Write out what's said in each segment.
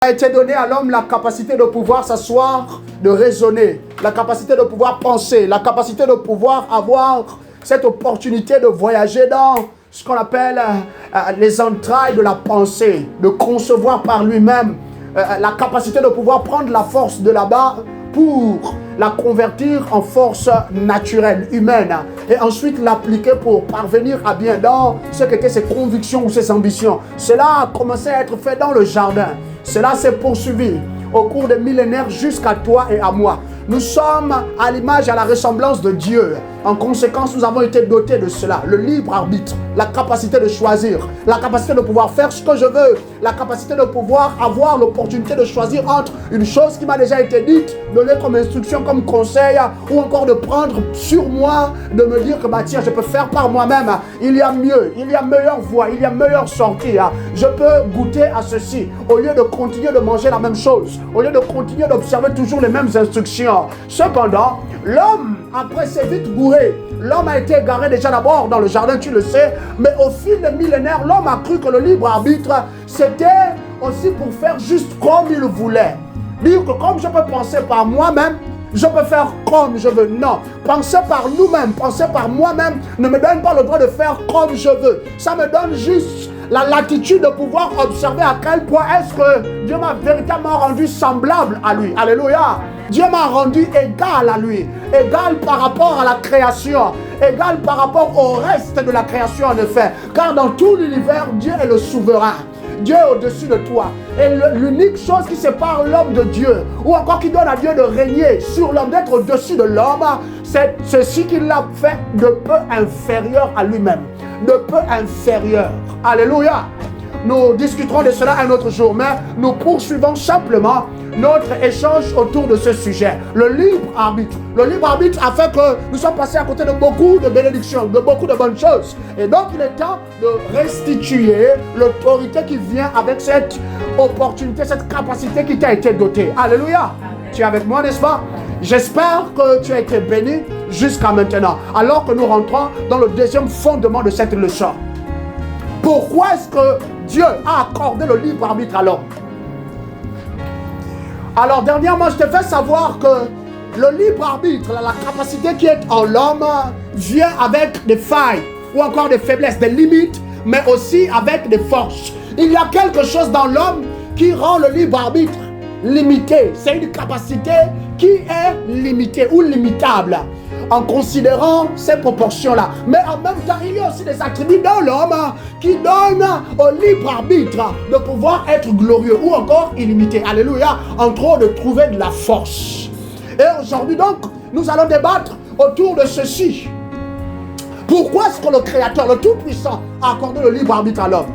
a été donné à l'homme la capacité de pouvoir s'asseoir, de raisonner, la capacité de pouvoir penser, la capacité de pouvoir avoir cette opportunité de voyager dans ce qu'on appelle les entrailles de la pensée, de concevoir par lui-même, la capacité de pouvoir prendre la force de là-bas pour la convertir en force naturelle, humaine, et ensuite l'appliquer pour parvenir à bien dans ce qu'étaient ses convictions ou ses ambitions. Cela a commencé à être fait dans le jardin. Cela s'est poursuivi au cours des millénaires jusqu'à toi et à moi. Nous sommes à l'image et à la ressemblance de Dieu. En conséquence, nous avons été dotés de cela. Le libre arbitre, la capacité de choisir, la capacité de pouvoir faire ce que je veux, la capacité de pouvoir avoir l'opportunité de choisir entre une chose qui m'a déjà été dite, donnée comme instruction, comme conseil, ou encore de prendre sur moi, de me dire que bah tiens, je peux faire par moi-même. Il y a mieux, il y a meilleure voie, il y a meilleure sortie. Je peux goûter à ceci, au lieu de continuer de manger la même chose, au lieu de continuer d'observer toujours les mêmes instructions. Cependant, l'homme, après, s'est vite gouré. L'homme a été égaré déjà d'abord dans le jardin, tu le sais. Mais au fil des millénaires, l'homme a cru que le libre arbitre, c'était aussi pour faire juste comme il voulait. Dire que comme je peux penser par moi-même, je peux faire comme je veux. Non, penser par nous-mêmes, penser par moi-même ne me donne pas le droit de faire comme je veux. Ça me donne juste la latitude de pouvoir observer à quel point est-ce que Dieu m'a véritablement rendu semblable à lui. Alléluia. Dieu m'a rendu égal à lui, égal par rapport à la création, égal par rapport au reste de la création en effet. Car dans tout l'univers, Dieu est le souverain. Dieu est au-dessus de toi. Et l'unique chose qui sépare l'homme de Dieu, ou encore qui donne à Dieu de régner sur l'homme, d'être au-dessus de l'homme, c'est ceci qu'il l'a fait de peu inférieur à lui-même. De peu inférieur. Alléluia. Nous discuterons de cela un autre jour, mais nous poursuivons simplement notre échange autour de ce sujet. Le libre arbitre. Le libre arbitre a fait que nous sommes passés à côté de beaucoup de bénédictions, de beaucoup de bonnes choses. Et donc il est temps de restituer l'autorité qui vient avec cette opportunité, cette capacité qui t'a été dotée. Alléluia. Tu es avec moi, n'est-ce pas? J'espère que tu as été béni jusqu'à maintenant. Alors que nous rentrons dans le deuxième fondement de cette leçon. Pourquoi est-ce que Dieu a accordé le libre arbitre à l'homme? Alors dernièrement, je t'ai fait savoir que le libre arbitre, la capacité qui est en l'homme, vient avec des failles ou encore des faiblesses, des limites, mais aussi avec des forces. Il y a quelque chose dans l'homme qui rend le libre arbitre limité. C'est une capacité qui est limitée ou limitable en considérant ces proportions-là. Mais en même temps, il y a aussi des attributs dans l'homme qui donnent au libre arbitre de pouvoir être glorieux ou encore illimité. Alléluia. Entre autres, de trouver de la force. Et aujourd'hui, donc, nous allons débattre autour de ceci. Pourquoi est-ce que le Créateur, le Tout-Puissant, a accordé le libre arbitre à l'homme?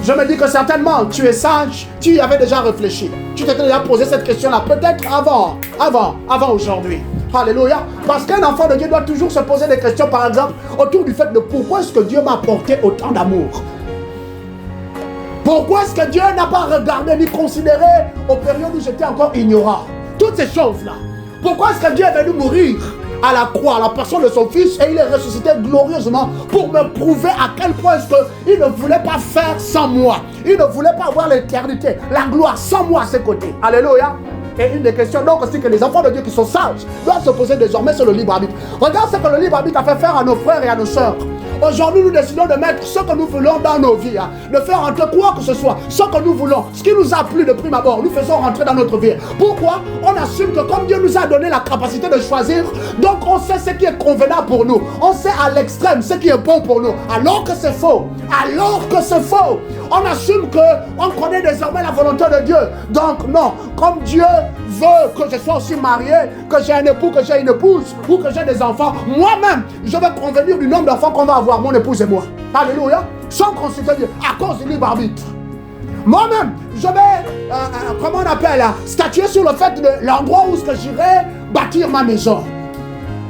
Je me dis que certainement, tu es sage, tu y avais déjà réfléchi. Tu t'étais déjà posé cette question-là, peut-être avant aujourd'hui. Alléluia. Parce qu'un enfant de Dieu doit toujours se poser des questions, par exemple, autour du fait de pourquoi est-ce que Dieu m'a apporté autant d'amour? Pourquoi est-ce que Dieu n'a pas regardé ni considéré aux périodes où j'étais encore ignorant? Toutes ces choses-là. Pourquoi est-ce que Dieu est venu mourir à la croix, à la personne de son fils, et il est ressuscité glorieusement pour me prouver à quel point est-ce qu'il ne voulait pas faire sans moi. Il ne voulait pas avoir l'éternité, la gloire sans moi à ses côtés. Alléluia. Et une des questions donc aussi que les enfants de Dieu qui sont sages doivent se poser désormais sur le libre arbitre. Regarde ce que le libre arbitre a fait faire à nos frères et à nos sœurs. Aujourd'hui, nous décidons de mettre ce que nous voulons dans nos vies, de faire rentrer quoi que ce soit, ce que nous voulons, ce qui nous a plu de prime abord, nous faisons rentrer dans notre vie. Pourquoi? On assume que comme Dieu nous a donné la capacité de choisir, donc on sait ce qui est convenable pour nous. On sait à l'extrême ce qui est bon pour nous, alors que c'est faux. Alors que c'est faux. On assume qu'on connaît désormais la volonté de Dieu. Donc non, comme Dieu veut que je sois aussi marié, que j'ai un époux, que j'ai une épouse, ou que j'ai des enfants, moi-même, je vais convenir du nombre d'enfants qu'on va avoir, mon épouse et moi. Alléluia. Sans consulter Dieu, à cause du libre arbitre. Moi-même, je vais, comment on appelle, statuer sur le fait de l'endroit où j'irai bâtir ma maison.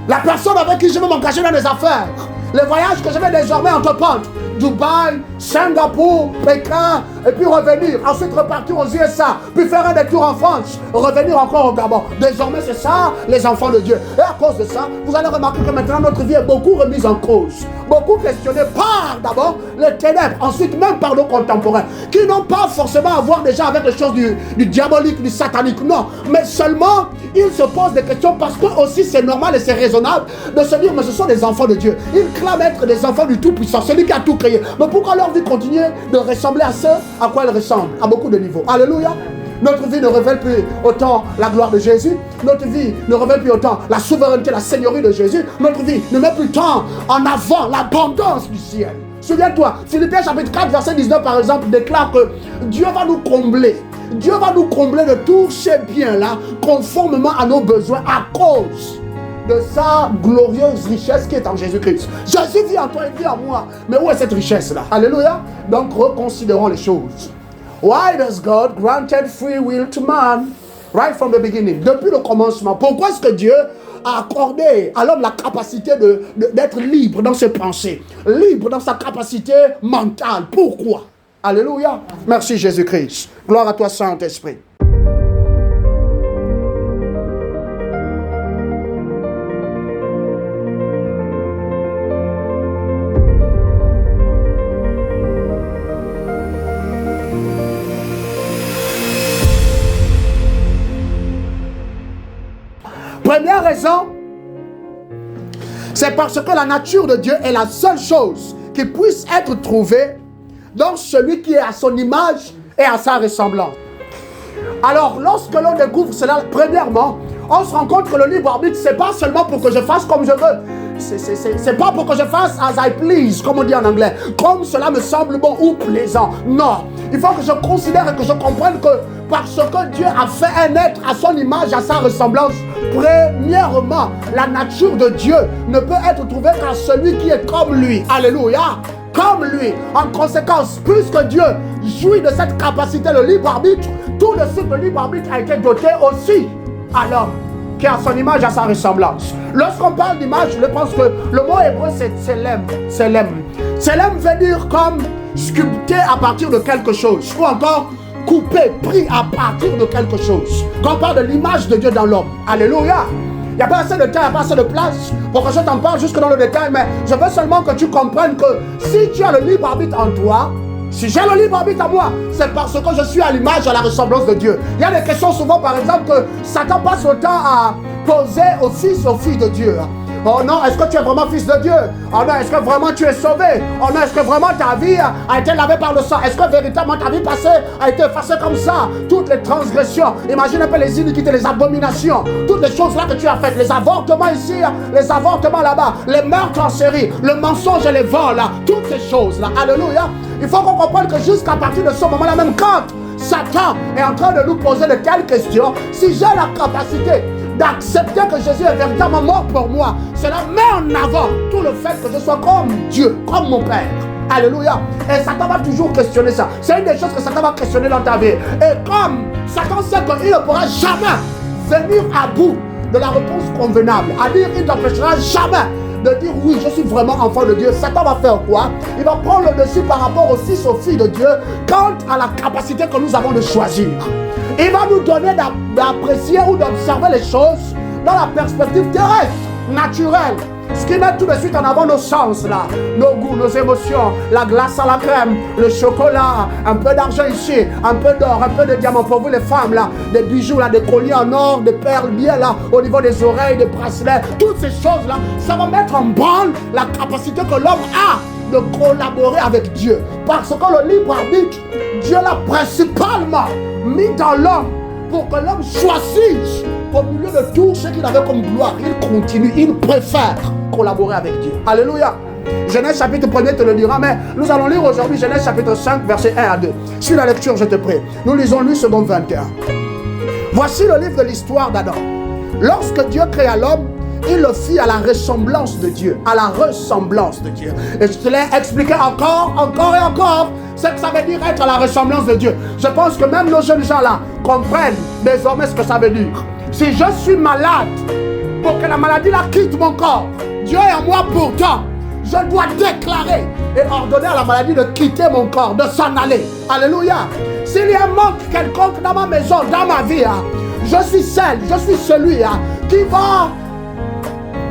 La personne avec qui je vais m'engager dans les affaires. Les voyages que je vais désormais entreprendre. Dubaï, Singapour, Pékin, et puis revenir, ensuite repartir aux USA, puis faire un détour en France, revenir encore au Gabon. Désormais, c'est ça, les enfants de Dieu. Et à cause de ça, vous allez remarquer que maintenant, notre vie est beaucoup remise en cause, beaucoup questionnée par d'abord les ténèbres, ensuite même par nos contemporains, qui n'ont pas forcément à voir déjà avec les choses du diabolique, du satanique, non, mais seulement, ils se posent des questions parce que aussi c'est normal et c'est raisonnable de se dire, mais ce sont des enfants de Dieu. Ils clament être des enfants du Tout-Puissant, celui qui a tout créé. Mais pourquoi leur vie continue de ressembler à ce à quoi elle ressemble, à beaucoup de niveaux? Alléluia. Notre vie ne révèle plus autant la gloire de Jésus. Notre vie ne révèle plus autant la souveraineté, la seigneurie de Jésus. Notre vie ne met plus tant en avant l'abondance du ciel. Souviens-toi, Philippiens chapitre 4, verset 19 par exemple, déclare que Dieu va nous combler. Dieu va nous combler de tous ces biens-là, conformément à nos besoins, à cause de sa glorieuse richesse qui est en Jésus-Christ. Jésus vit en toi et vit en moi. Mais où est cette richesse-là? Alléluia. Donc reconsidérons les choses. Why does God granted free will to man right from the beginning? Depuis le commencement. Pourquoi est-ce que Dieu a accordé à l'homme la capacité d'être libre dans ses pensées, libre dans sa capacité mentale? Pourquoi? Alléluia. Merci Jésus-Christ. Gloire à toi Saint-Esprit. Première raison, c'est parce que la nature de Dieu est la seule chose qui puisse être trouvée dans celui qui est à son image et à sa ressemblance. Alors, lorsque l'on découvre cela, premièrement, on se rend compte que le libre arbitre, c'est pas seulement pour que je fasse comme je veux. C'est pas pour que je fasse as I please, comme on dit en anglais, comme cela me semble bon ou plaisant. Non, il faut que je considère et que je comprenne que parce que Dieu a fait un être à son image, à sa ressemblance, premièrement, la nature de Dieu ne peut être trouvée qu'à celui qui est comme lui. Alléluia. Comme lui. En conséquence, puisque Dieu jouit de cette capacité, le libre arbitre, tout de suite le libre arbitre a été doté aussi à l'homme qui a son image, à sa ressemblance. Lorsqu'on parle d'image, je pense que le mot hébreu c'est tselem. Tselem veut dire comme sculpté à partir de quelque chose, ou encore coupé, pris à partir de quelque chose. Quand on parle de l'image de Dieu dans l'homme. Alléluia. Il n'y a pas assez de temps, il n'y a pas assez de place pour que je t'en parle jusque dans le détail, mais je veux seulement que tu comprennes que si tu as le libre arbitre en toi, si j'ai le libre arbitre en moi, c'est parce que je suis à l'image, à la ressemblance de Dieu. Il y a des questions souvent, par exemple, que Satan passe le temps à poser aux fils, aux filles de Dieu. Oh non, est-ce que tu es vraiment fils de Dieu? Oh non, est-ce que vraiment tu es sauvé? Oh non, est-ce que vraiment ta vie a été lavée par le sang? Est-ce que véritablement ta vie passée a été effacée comme ça? Toutes les transgressions, imagine un peu les iniquités, les abominations, toutes les choses là que tu as faites, les avortements ici, les avortements là-bas, les meurtres en série, le mensonge et les vols, toutes ces choses là. Alléluia. Il faut qu'on comprenne que jusqu'à partir de ce moment-là, même quand Satan est en train de nous poser de telles questions, si j'ai la capacité d'accepter que Jésus est véritablement mort pour moi, cela met en avant tout le fait que je sois comme Dieu, comme mon Père. Alléluia. Et Satan va toujours questionner ça. C'est une des choses que Satan va questionner dans ta vie. Et comme Satan sait qu'il ne pourra jamais venir à bout de la réponse convenable, à dire il ne t'empêchera jamais de dire oui, je suis vraiment enfant de Dieu, Satan va faire quoi? Il va prendre le dessus par rapport aux fils, aux filles de Dieu, quant à la capacité que nous avons de choisir. Il va nous donner d'apprécier ou d'observer les choses dans la perspective terrestre, naturelle. Ce qui met tout de suite en avant nos sens là, nos goûts, nos émotions, la glace à la crème, le chocolat, un peu d'argent ici, un peu d'or, un peu de diamants pour vous les femmes là, des bijoux là, des colliers en or, des perles bien là, au niveau des oreilles, des bracelets, toutes ces choses là, ça va mettre en branle la capacité que l'homme a de collaborer avec Dieu. Parce que le libre arbitre, Dieu l'a principalement mis dans l'homme pour que l'homme choisisse au milieu de tout ce qu'il avait comme gloire. Il continue, il préfère collaborer avec Dieu. Alléluia. Genèse chapitre 1er te le dira, mais nous allons lire aujourd'hui Genèse chapitre 5, versets 1 à 2. Suis la lecture, je te prie. Nous lisons lui seconde 21. Voici le livre de l'histoire d'Adam. Lorsque Dieu créa l'homme, il le fit à la ressemblance de Dieu. À la ressemblance de Dieu. Et je te l'ai expliqué encore et encore ce que ça veut dire être à la ressemblance de Dieu. Je pense que même nos jeunes gens là comprennent désormais ce que ça veut dire. Si je suis malade, pour que la maladie la quitte mon corps, Dieu est en moi pourtant. je dois déclarer et ordonner à la maladie de quitter mon corps, de s'en aller. Alléluia. S'il y a un manque quelconque dans ma maison, dans ma vie, je suis celle, je suis celui qui va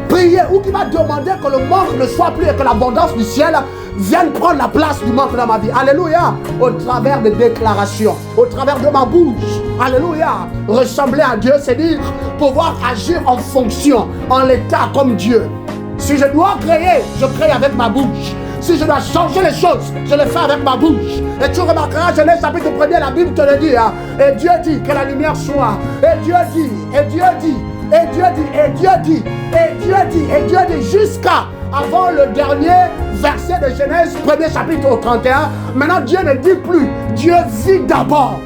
prier ou qui va demander que le manque ne soit plus et que l'abondance du ciel vienne prendre la place du manque dans ma vie. Alléluia. Au travers des déclarations, au travers de ma bouche. Alléluia. Ressembler à Dieu, c'est dire pouvoir agir en fonction, en l'état comme Dieu. Si je dois créer, je crée avec ma bouche. Si je dois changer les choses, je le fais avec ma bouche. Et tu remarqueras, Genèse chapitre 1er, la Bible te le dit. Et Dieu dit que la lumière soit. Et Dieu dit, et Dieu dit, et Dieu dit, et Dieu dit, et Dieu dit, et Dieu dit, jusqu'à avant le dernier verset de Genèse 1er chapitre au 31. Maintenant, Dieu ne dit plus. Dieu vit d'abord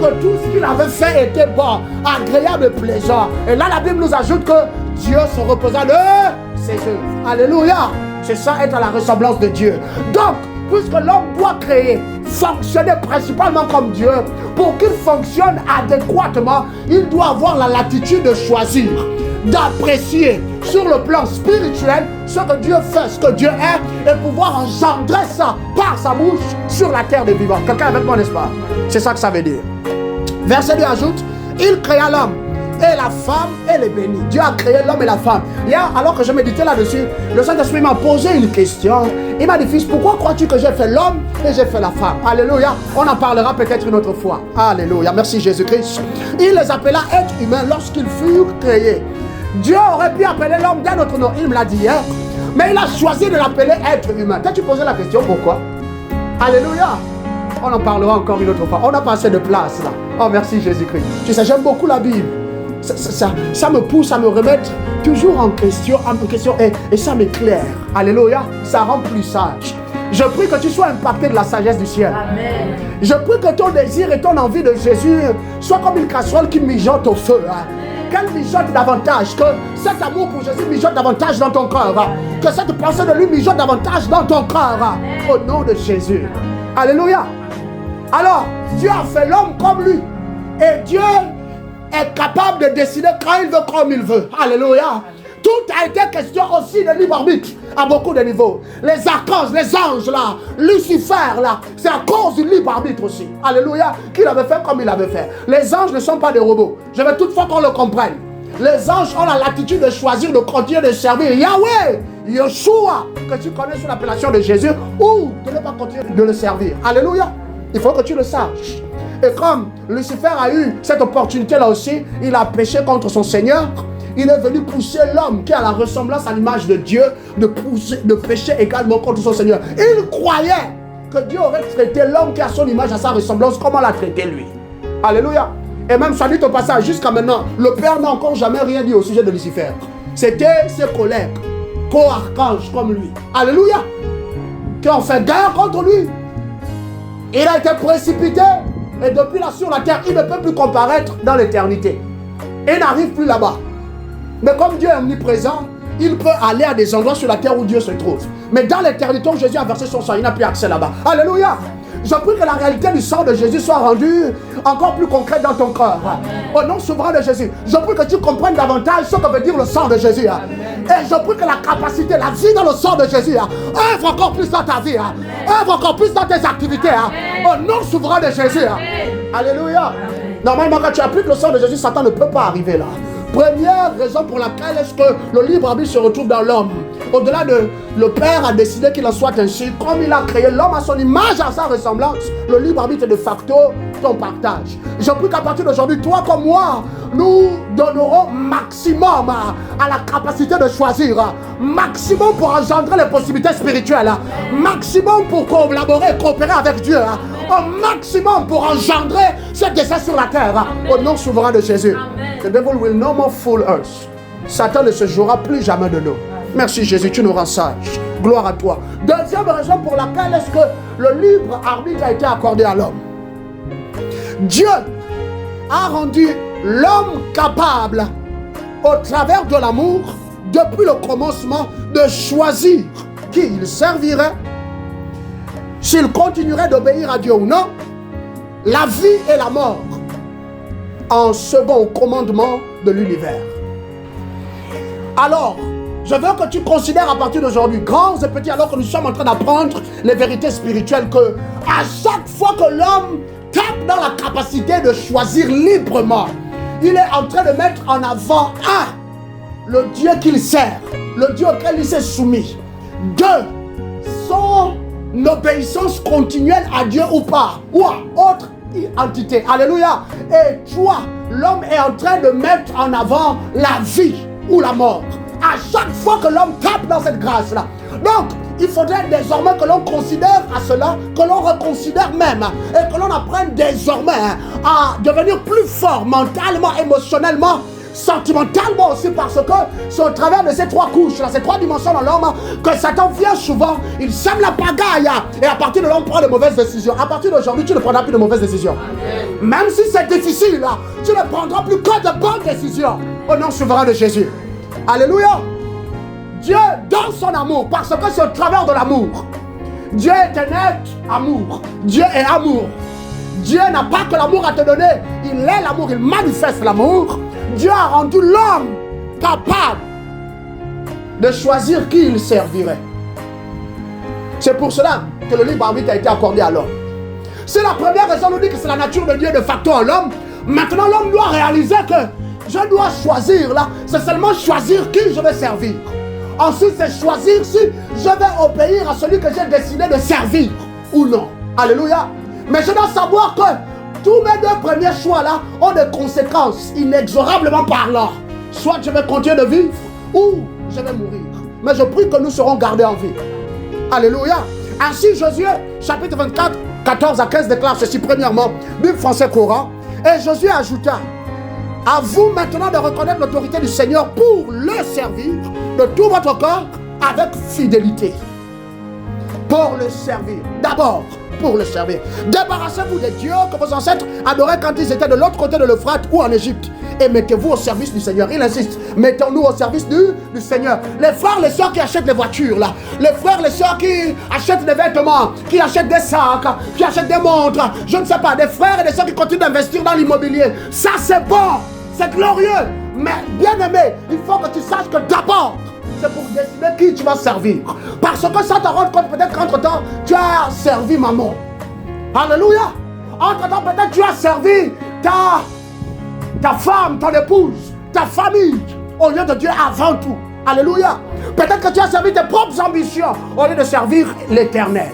que tout ce qu'il avait fait était bon, agréable et plaisant. Et là, la Bible nous ajoute que Dieu se reposa de ses œuvres. Alléluia. C'est ça, être à la ressemblance de Dieu. Donc, puisque l'homme doit créer, fonctionner principalement comme Dieu, pour qu'il fonctionne adéquatement, il doit avoir la latitude de choisir, d'apprécier sur le plan spirituel ce que Dieu fait, ce que Dieu est, et pouvoir engendrer ça par sa bouche sur la terre des vivants. Quelqu'un avec moi, n'est-ce pas? C'est ça que ça veut dire. Verset 2 ajoute, il créa l'homme et la femme et les bénis. Dieu a créé l'homme et la femme. Hier, alors que je méditais là-dessus, le Saint-Esprit m'a posé une question. Il m'a dit, fils, pourquoi crois-tu que j'ai fait l'homme et j'ai fait la femme? Alléluia. On en parlera peut-être une autre fois. Alléluia. Merci Jésus-Christ. Il les appela êtres humains lorsqu'ils furent créés. Dieu aurait pu appeler l'homme d'un autre nom. Il me l'a dit hier. Mais il a choisi de l'appeler être humain. T'as-tu posé la question pourquoi? Alléluia. On en parlera encore une autre fois. On a pas assez de place là. Oh, merci Jésus-Christ. Tu sais, j'aime beaucoup la Bible. Ça me pousse à me remettre toujours en question et ça m'éclaire. Alléluia. Ça rend plus sage. Je prie que tu sois impacté de la sagesse du ciel. Amen. Je prie que ton désir et ton envie de Jésus soient comme une casserole qui mijote au feu. Qu'elle mijote davantage, que cet amour pour Jésus mijote davantage dans ton cœur. Que cette pensée de lui mijote davantage dans ton cœur. Au nom de Jésus. Alléluia. Alors, Dieu a fait l'homme comme lui. Et Dieu est capable de décider quand il veut, comme il veut. Alléluia. Tout a été question aussi de libre arbitre à beaucoup de niveaux. Les archanges, les anges là, Lucifer là, c'est à cause du libre arbitre aussi. Alléluia. Qu'il avait fait comme il avait fait. Les anges ne sont pas des robots. Je veux toutefois qu'on le comprenne. Les anges ont la latitude de choisir de continuer de servir Yahweh, Yeshua, que tu connais sous l'appellation de Jésus, ou de ne pas continuer de le servir. Alléluia. Il faut que tu le saches. Et comme Lucifer a eu cette opportunité là aussi, il a péché contre son Seigneur. Il est venu pousser l'homme qui a la ressemblance à l'image de Dieu de pécher également contre son Seigneur. Il croyait que Dieu aurait traité l'homme qui a son image à sa ressemblance comme on l'a traité lui. Alléluia. Et même, ça dit au passage, jusqu'à maintenant, le Père n'a encore jamais rien dit au sujet de Lucifer. C'était ses collègues, co-archanges comme lui. Alléluia. Qui ont fait guerre contre lui. Il a été précipité. Et depuis là sur la terre, il ne peut plus comparaître dans l'éternité. Il n'arrive plus là-bas. Mais comme Dieu est omniprésent, il peut aller à des endroits sur la terre où Dieu se trouve. Mais dans l'éternité où Jésus a versé son sang, il n'a plus accès là-bas. Alléluia. Je prie que la réalité du sang de Jésus soit rendue encore plus concrète dans ton cœur. Au nom souverain de Jésus, je prie que tu comprennes davantage ce que veut dire le sang de Jésus. Et je prie que la capacité, la vie dans le sang de Jésus œuvre encore plus dans ta vie. Œuvre encore plus dans tes activités. Au nom souverain de Jésus. Alléluia. Normalement, quand tu appliques le sang de Jésus, Satan ne peut pas arriver là. Première raison pour laquelle est-ce que le libre arbitre se retrouve dans l'homme. Au-delà de le Père a décidé qu'il en soit ainsi, comme il a créé l'homme à son image, à sa ressemblance, le libre arbitre est de facto ton partage. Je prie qu'à partir d'aujourd'hui, toi comme moi, nous donnerons maximum à la capacité de choisir, maximum pour engendrer les possibilités spirituelles, maximum pour collaborer et coopérer avec Dieu, au maximum pour engendrer ce dessein sur la terre, au nom souverain de Jésus. Amen. The devil will no more fool us. Satan ne se jouera plus jamais de nous. Merci Jésus, tu nous rends sages. Gloire à toi. Deuxième raison pour laquelle est-ce que le libre arbitre a été accordé à l'homme. Dieu a rendu l'homme capable, au travers de l'amour, depuis le commencement, de choisir qui il servirait, s'il continuerait d'obéir à Dieu ou non, la vie et la mort, en second commandement de l'univers. Alors, je je veux que tu considères à partir d'aujourd'hui, grands et petits, alors que nous sommes en train d'apprendre les vérités spirituelles, que à chaque fois que l'homme tape dans la capacité de choisir librement, il est en train de mettre en avant, le Dieu qu'il sert, le Dieu auquel il s'est soumis. 2, son obéissance continuelle à Dieu ou pas, ou à autre entité. Alléluia. Et 3, l'homme est en train de mettre en avant la vie ou la mort. À chaque fois que l'homme tape dans cette grâce-là. Donc, il faudrait désormais que l'on considère à cela, que l'on reconsidère même, et que l'on apprenne désormais à devenir plus fort mentalement, émotionnellement, sentimentalement aussi, parce que c'est au travers de ces 3 couches, là, ces 3 dimensions dans l'homme, que Satan vient souvent, il sème la pagaille, et à partir de là, on prend de mauvaises décisions. À partir d'aujourd'hui, tu ne prendras plus de mauvaises décisions. Amen. Même si c'est difficile, là, tu ne prendras plus que de bonnes décisions, au nom souverain de Jésus. Alléluia. Dieu, dans son amour, parce que c'est au travers de l'amour. Dieu est un être amour. Dieu est amour. Dieu n'a pas que l'amour à te donner. Il est l'amour, il manifeste l'amour. Dieu a rendu l'homme capable de choisir qui il servirait. C'est pour cela que le libre arbitre a été accordé à l'homme. C'est la première raison, nous dit que c'est la nature de Dieu de facto en l'homme. Maintenant, l'homme doit réaliser que je dois choisir là, c'est seulement choisir qui je vais servir. Ensuite, c'est choisir si je vais obéir à celui que j'ai décidé de servir ou non. Alléluia. Mais je dois savoir que tous mes 2 premiers choix là ont des conséquences inexorablement parlant. Soit je vais continuer de vivre ou je vais mourir. Mais je prie que nous serons gardés en vie. Alléluia. Ainsi, Josué, chapitre 24, 14 à 15 déclare ceci premièrement, Bible français courant. Et Josué ajouta: à vous maintenant de reconnaître l'autorité du Seigneur pour le servir de tout votre corps avec fidélité. Pour le servir. D'abord, pour le servir. Débarrassez-vous des dieux que vos ancêtres adoraient quand ils étaient de l'autre côté de l'Euphrate ou en Égypte. Et mettez-vous au service du Seigneur. Il insiste. Mettons-nous au service du Seigneur. Les frères, les sœurs qui achètent des voitures, là. Les frères, les sœurs qui achètent des vêtements, qui achètent des sacs, qui achètent des montres. Je ne sais pas. Des frères et des sœurs qui continuent d'investir dans l'immobilier. Ça, c'est bon. C'est glorieux. Mais bien aimé, il faut que tu saches que d'abord, c'est pour décider qui tu vas servir. Parce que ça te rend compte peut-être qu'entre-temps, tu as servi maman. Alléluia. Entre-temps, peut-être tu as servi ta femme, ton épouse, ta famille, au lieu de Dieu avant tout. Alléluia. Peut-être que tu as servi tes propres ambitions au lieu de servir l'Éternel.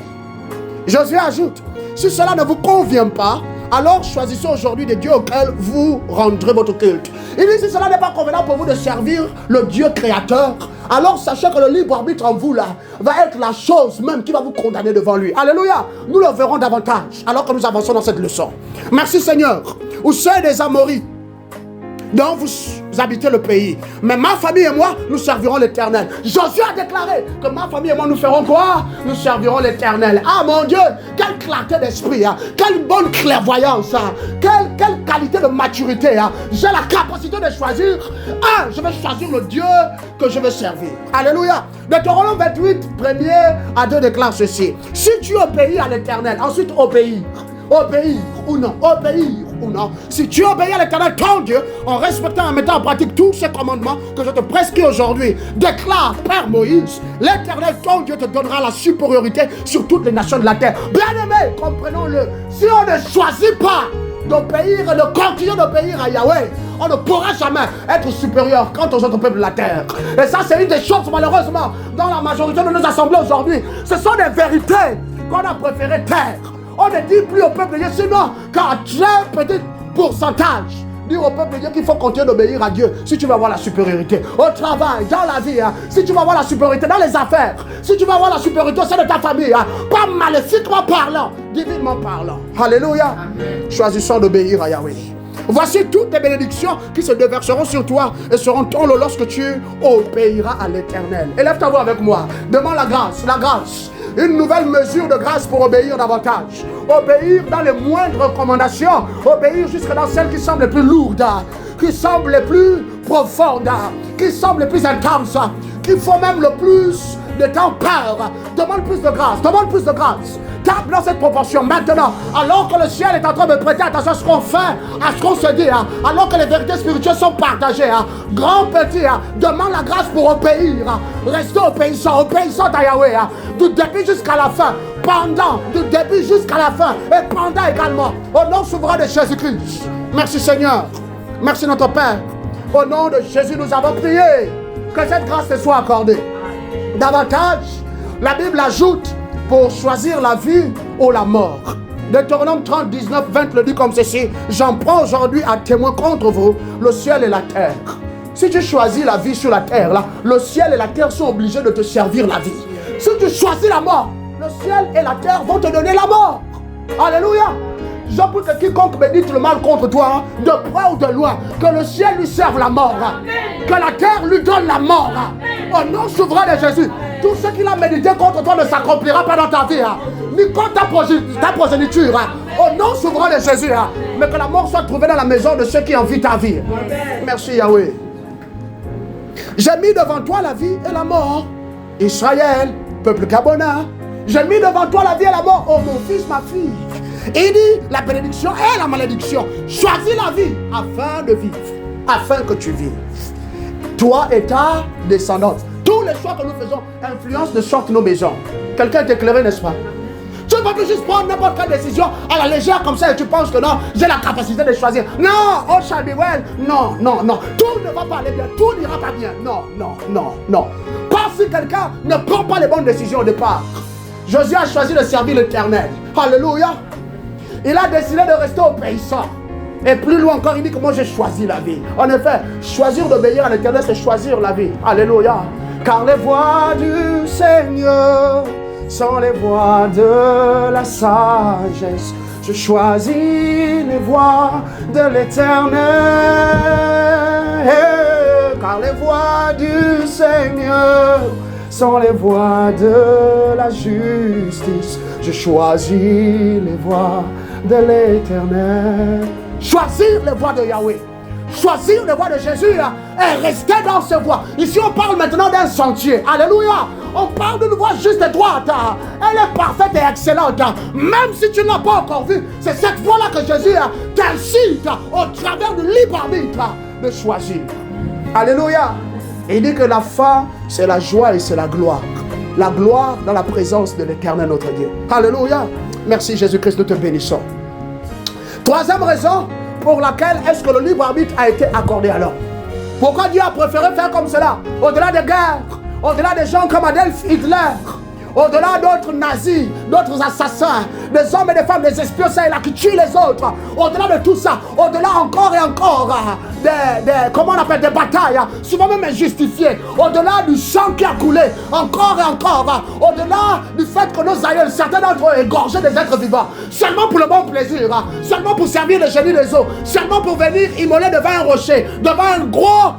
Josué ajoute, si cela ne vous convient pas, alors choisissez aujourd'hui des dieux auxquels vous rendrez votre culte. Il dit, si cela n'est pas convenable pour vous de servir le Dieu créateur, alors sachez que le libre arbitre en vous là va être la chose même qui va vous condamner devant lui. Alléluia. Nous le verrons davantage alors que nous avançons dans cette leçon. Merci Seigneur. Où sont des Amoris dont vous habitez le pays. Mais ma famille et moi, nous servirons l'Éternel. Josué a déclaré que ma famille et moi, nous ferons quoi? Nous servirons l'Éternel. Ah mon Dieu, quelle clarté d'esprit, hein? Quelle bonne clairvoyance, hein? Quelle qualité de maturité. Hein? J'ai la capacité de choisir. Je vais choisir le Dieu que je vais servir. Alléluia. Deutéronome 28, 1er à 2 déclare ceci. Si tu obéis à l'Éternel, ensuite obéir ou non, obéir ou non. Si tu obéis à l'Éternel, ton Dieu, en respectant et en mettant en pratique tous ces commandements que je te prescris aujourd'hui, déclare Père Moïse, l'Éternel, ton Dieu, te donnera la supériorité sur toutes les nations de la terre. Bien-aimés, comprenons-le, si on ne choisit pas d'obéir et de continuer d'obéir à Yahweh, on ne pourra jamais être supérieur quant aux autres peuples de la terre. Et ça, c'est une des choses, malheureusement, dans la majorité de nos assemblées aujourd'hui. Ce sont des vérités qu'on a préféré taire. On ne dit plus au peuple de Dieu, sinon qu'à un petit pourcentage, dire au peuple de Dieu qu'il faut continuer d'obéir à Dieu si tu vas avoir la supériorité. Au travail, dans la vie, hein, si tu vas avoir la supériorité dans les affaires, si tu vas avoir la supériorité au sein de ta famille, hein, pas maléfiquement parlant, divinement parlant. Alléluia. Amen. Choisissons d'obéir à Yahweh. Voici toutes les bénédictions qui se déverseront sur toi et seront ton lot lorsque tu obéiras à l'Éternel. Élève ta voix avec moi. Demande la grâce, la grâce. Une nouvelle mesure de grâce pour obéir davantage. Obéir dans les moindres recommandations. Obéir jusque dans celles qui semblent les plus lourdes, qui semblent les plus profondes, qui semblent les plus intenses, qui font même le plus de temps peur. Demande plus de grâce, demande plus de grâce. tape dans cette proportion maintenant. Alors que le ciel est en train de prêter attention à ce qu'on fait, à ce qu'on se dit, alors que les vérités spirituelles sont partagées, grand, petit, demande la grâce pour obéir. Restez obéissant à Yahweh, du début jusqu'à la fin, pendant, du début jusqu'à la fin, et pendant également, au nom souverain de Jésus-Christ. Merci Seigneur, merci notre Père. Au nom de Jésus, nous avons prié. Que cette grâce te soit accordée. Davantage, la Bible ajoute pour choisir la vie ou la mort. Deutéronome 30, 19, 20 le dit comme ceci. J'en prends aujourd'hui à témoin contre vous le ciel et la terre. Si tu choisis la vie sur la terre, là, le ciel et la terre sont obligés de te servir la vie. Si tu choisis la mort, le ciel et la terre vont te donner la mort. Alléluia. Je prie que quiconque médite le mal contre toi, de près ou de loin, que le ciel lui serve la mort, que la terre lui donne la mort. Au nom souverain de Jésus, tout ce qu'il a médité contre toi ne s'accomplira pas dans ta vie, ni contre ta progéniture. Au nom souverain de Jésus, mais que la mort soit trouvée dans la maison de ceux qui envient ta vie. Merci Yahweh. J'ai mis devant toi la vie et la mort. Israël, peuple Gabonais, j'ai mis devant toi la vie et la mort. Oh mon fils, ma fille. Il dit la bénédiction et la malédiction. Choisis la vie afin de vivre, afin que tu vives. Toi et ta descendance. Tous les choix que nous faisons influencent de sorte nos maisons. Quelqu'un est éclairé, n'est-ce pas? Tu ne vas pas juste prendre n'importe quelle décision à la légère comme ça et tu penses que non, j'ai la capacité de choisir. Non, oh shall be well. Non, non, non. Tout ne va pas aller bien, tout n'ira pas bien. Non, non, non, non. Pas si quelqu'un ne prend pas les bonnes décisions au départ. Josué a choisi de servir l'Éternel. Alléluia. Il a décidé de rester obéissant. Et plus loin encore, il dit que moi j'ai choisi la vie. En effet, choisir d'obéir à l'Éternel, c'est choisir la vie. Alléluia. Car les voies du Seigneur sont les voies de la sagesse. Je choisis les voies de l'Éternel. Car les voies du Seigneur sont les voies de la justice. Je choisis les voies de l'Éternel. Choisir les voies de Yahweh. Choisir les voies de Jésus et rester dans ces voies. Ici on parle maintenant d'un sentier. Alléluia. On parle d'une voie juste et droite. Elle est parfaite et excellente. Même si tu ne l'as pas encore vue, c'est cette voie-là que Jésus t'incite au travers du libre arbitre de choisir. Alléluia. Et il dit que la fin, c'est la joie et c'est la gloire. La gloire dans la présence de l'Éternel notre Dieu. Alléluia. Merci Jésus-Christ, nous te bénissons. Troisième raison pour laquelle est-ce que le libre arbitre a été accordé à l'homme. Pourquoi Dieu a préféré faire comme cela? Au-delà des guerres, au-delà des gens comme Adolf Hitler, au-delà d'autres nazis, d'autres assassins, des hommes et des femmes, des espions, ça et là qui tuent les autres. Au-delà de tout ça, au-delà encore et encore comment on appelle, des batailles, souvent même injustifiées. Au-delà du sang qui a coulé, encore et encore. Au-delà du fait que nos aïeux, certains d'entre eux, égorgeaient des êtres vivants. Seulement pour le bon plaisir, seulement pour servir le génie des eaux, seulement pour venir immoler devant un rocher, devant un gros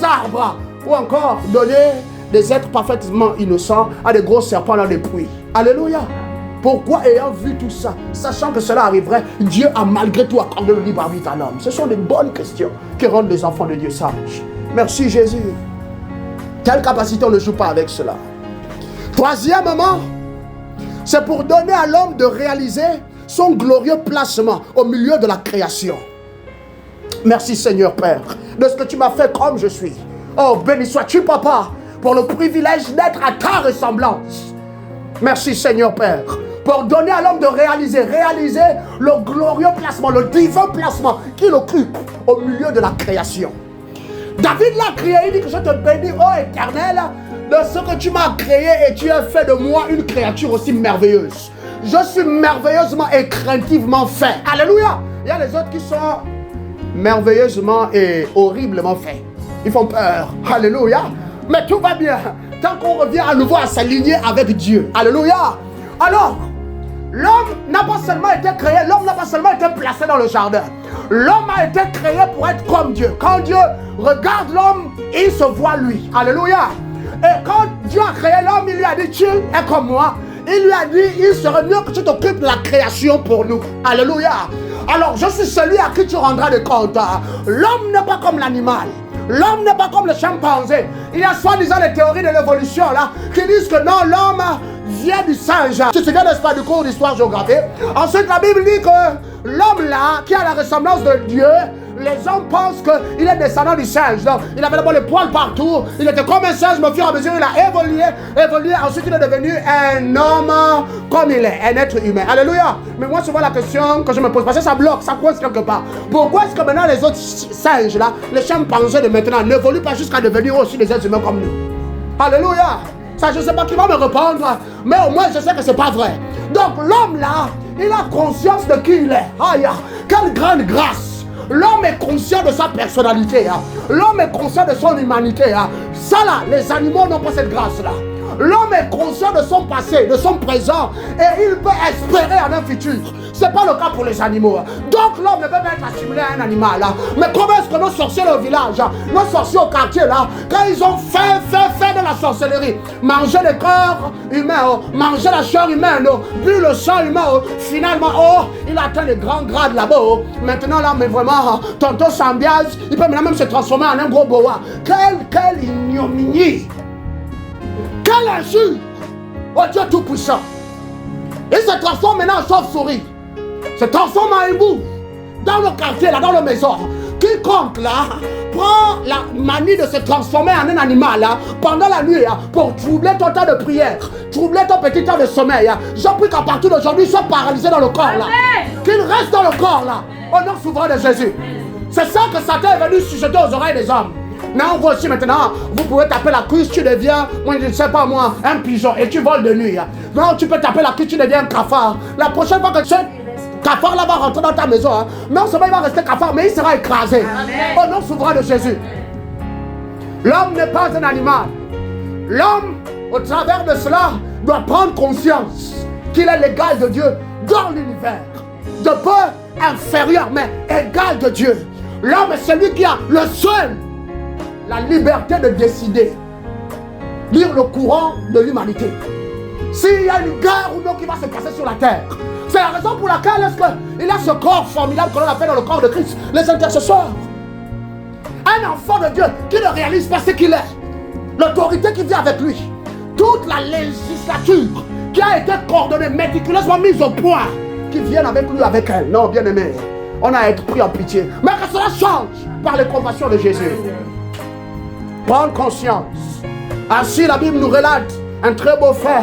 arbre. Ou encore donner des êtres parfaitement innocents à des gros serpents dans des puits. Alléluia. Pourquoi, ayant vu tout ça, sachant que cela arriverait, Dieu a malgré tout accordé le libre arbitre à l'homme? Ce sont des bonnes questions qui rendent les enfants de Dieu sages. Merci Jésus. Quelle capacité, on ne joue pas avec cela. Troisièmement, c'est pour donner à l'homme de réaliser son glorieux placement au milieu de la création. Merci Seigneur Père, de ce que tu m'as fait comme je suis. Oh, béni sois-tu Papa, pour le privilège d'être à ta ressemblance. Merci Seigneur Père, pour donner à l'homme de réaliser le glorieux placement, le divin placement qu'il occupe au milieu de la création. David l'a créé, il dit que je te bénis, ô Éternel, de ce que tu m'as créé et tu as fait de moi une créature aussi merveilleuse. Je suis merveilleusement et craintivement fait. Alléluia. Il y a les autres qui sont merveilleusement et horriblement faits. Ils font peur. Alléluia. Mais tout va bien tant qu'on revient à nouveau à s'aligner avec Dieu. Alléluia. Alors, l'homme n'a pas seulement été créé, l'homme n'a pas seulement été placé dans le jardin. L'homme a été créé pour être comme Dieu. Quand Dieu regarde l'homme, il se voit lui. Alléluia. Et quand Dieu a créé l'homme, il lui a dit, tu es comme moi. Il lui a dit, il serait mieux que tu t'occupes de la création pour nous. Alléluia. Alors, je suis celui à qui tu rendras des comptes. L'homme n'est pas comme l'animal. L'homme n'est pas comme le chimpanzé. Il y a soi-disant des théories de l'évolution là qui disent que non, l'homme vient du singe. Tu te souviens, n'est-ce pas, du cours d'histoire-géographie? Ensuite, la Bible dit que l'homme là, qui a la ressemblance de Dieu, les hommes pensent qu'il est descendant du singe. Donc, il avait d'abord les poils partout. Il était comme un singe, mais au fur et à mesure, il a évolué. Ensuite, il est devenu un homme comme il est, un être humain. Alléluia. Mais moi, souvent, la question que je me pose, parce que ça bloque, ça coince quelque part. Pourquoi est-ce que maintenant, les autres singes, là, les chimpanzés de maintenant, n'évoluent pas jusqu'à devenir aussi des êtres humains comme nous? Alléluia. Ça, je ne sais pas qui va me répondre, mais au moins, je sais que ce n'est pas vrai. Donc, l'homme, là, il a conscience de qui il est. Aïe, quelle grande grâce. L'homme est conscient de sa personnalité. Hein. L'homme est conscient de son humanité. Hein. Ça là, les animaux n'ont pas cette grâce-là. L'homme est conscient de son passé, de son présent, et il peut espérer en un futur. Ce n'est pas le cas pour les animaux. Hein. Donc l'homme ne peut pas être assimilé à un animal. Hein. Mais comment est-ce que nos sorciers au village, hein, nos sorciers au quartier, là, quand ils ont fait de la sorcellerie, manger le corps humain, oh, manger la chair humaine, oh, bu le sang humain, oh, finalement, oh, il atteint les grands grades là-bas. Oh. Maintenant, là, mais vraiment, tonton Sambiaz, il peut maintenant même se transformer en un gros boa. Quelle ignominie! Quelle injure! Oh Dieu Tout-Puissant! Il se transforme maintenant en chauve-souris. Se transforme en hibou. Dans le quartier, là, dans la maison. Quiconque là prend la manie de se transformer en un animal là, pendant la nuit là, pour troubler ton temps de prière, troubler ton petit temps de sommeil. Je prie qu'à partir d'aujourd'hui, il soit paralysé dans le corps là. Qu'il reste dans le corps là. Au nom souverain de Jésus. C'est ça que Satan est venu chuchoter aux oreilles des hommes. Non, vous aussi maintenant, vous pouvez taper la cuisse, tu deviens, moi je ne sais pas moi, un pigeon et tu voles de nuit. Non, tu peux taper la cuisse, tu deviens un cafard. La prochaine fois que ce cafard là va rentrer dans ta maison, hein, non seulement il va rester cafard, mais il sera écrasé. Amen. Au nom souverain de Jésus. L'homme n'est pas un animal. L'homme, au travers de cela, doit prendre conscience qu'il est l'égal de Dieu dans l'univers. De peu inférieur, mais égal de Dieu. L'homme est celui qui a le seul la liberté de décider, lire le courant de l'humanité. S'il y a une guerre ou non qui va se passer sur la terre, c'est la raison pour laquelle il a ce corps formidable qu'on a fait dans le corps de Christ, les intercesseurs. Un enfant de Dieu qui ne réalise pas ce qu'il est, l'autorité qui vient avec lui, toute la législature qui a été coordonnée, méticuleusement mise au point, qui viennent avec lui, avec elle. Non, bien aimé, on a été pris en pitié. Mais que cela change par les compassions de Jésus. Prendre conscience. Ainsi la Bible nous relate un très beau fait,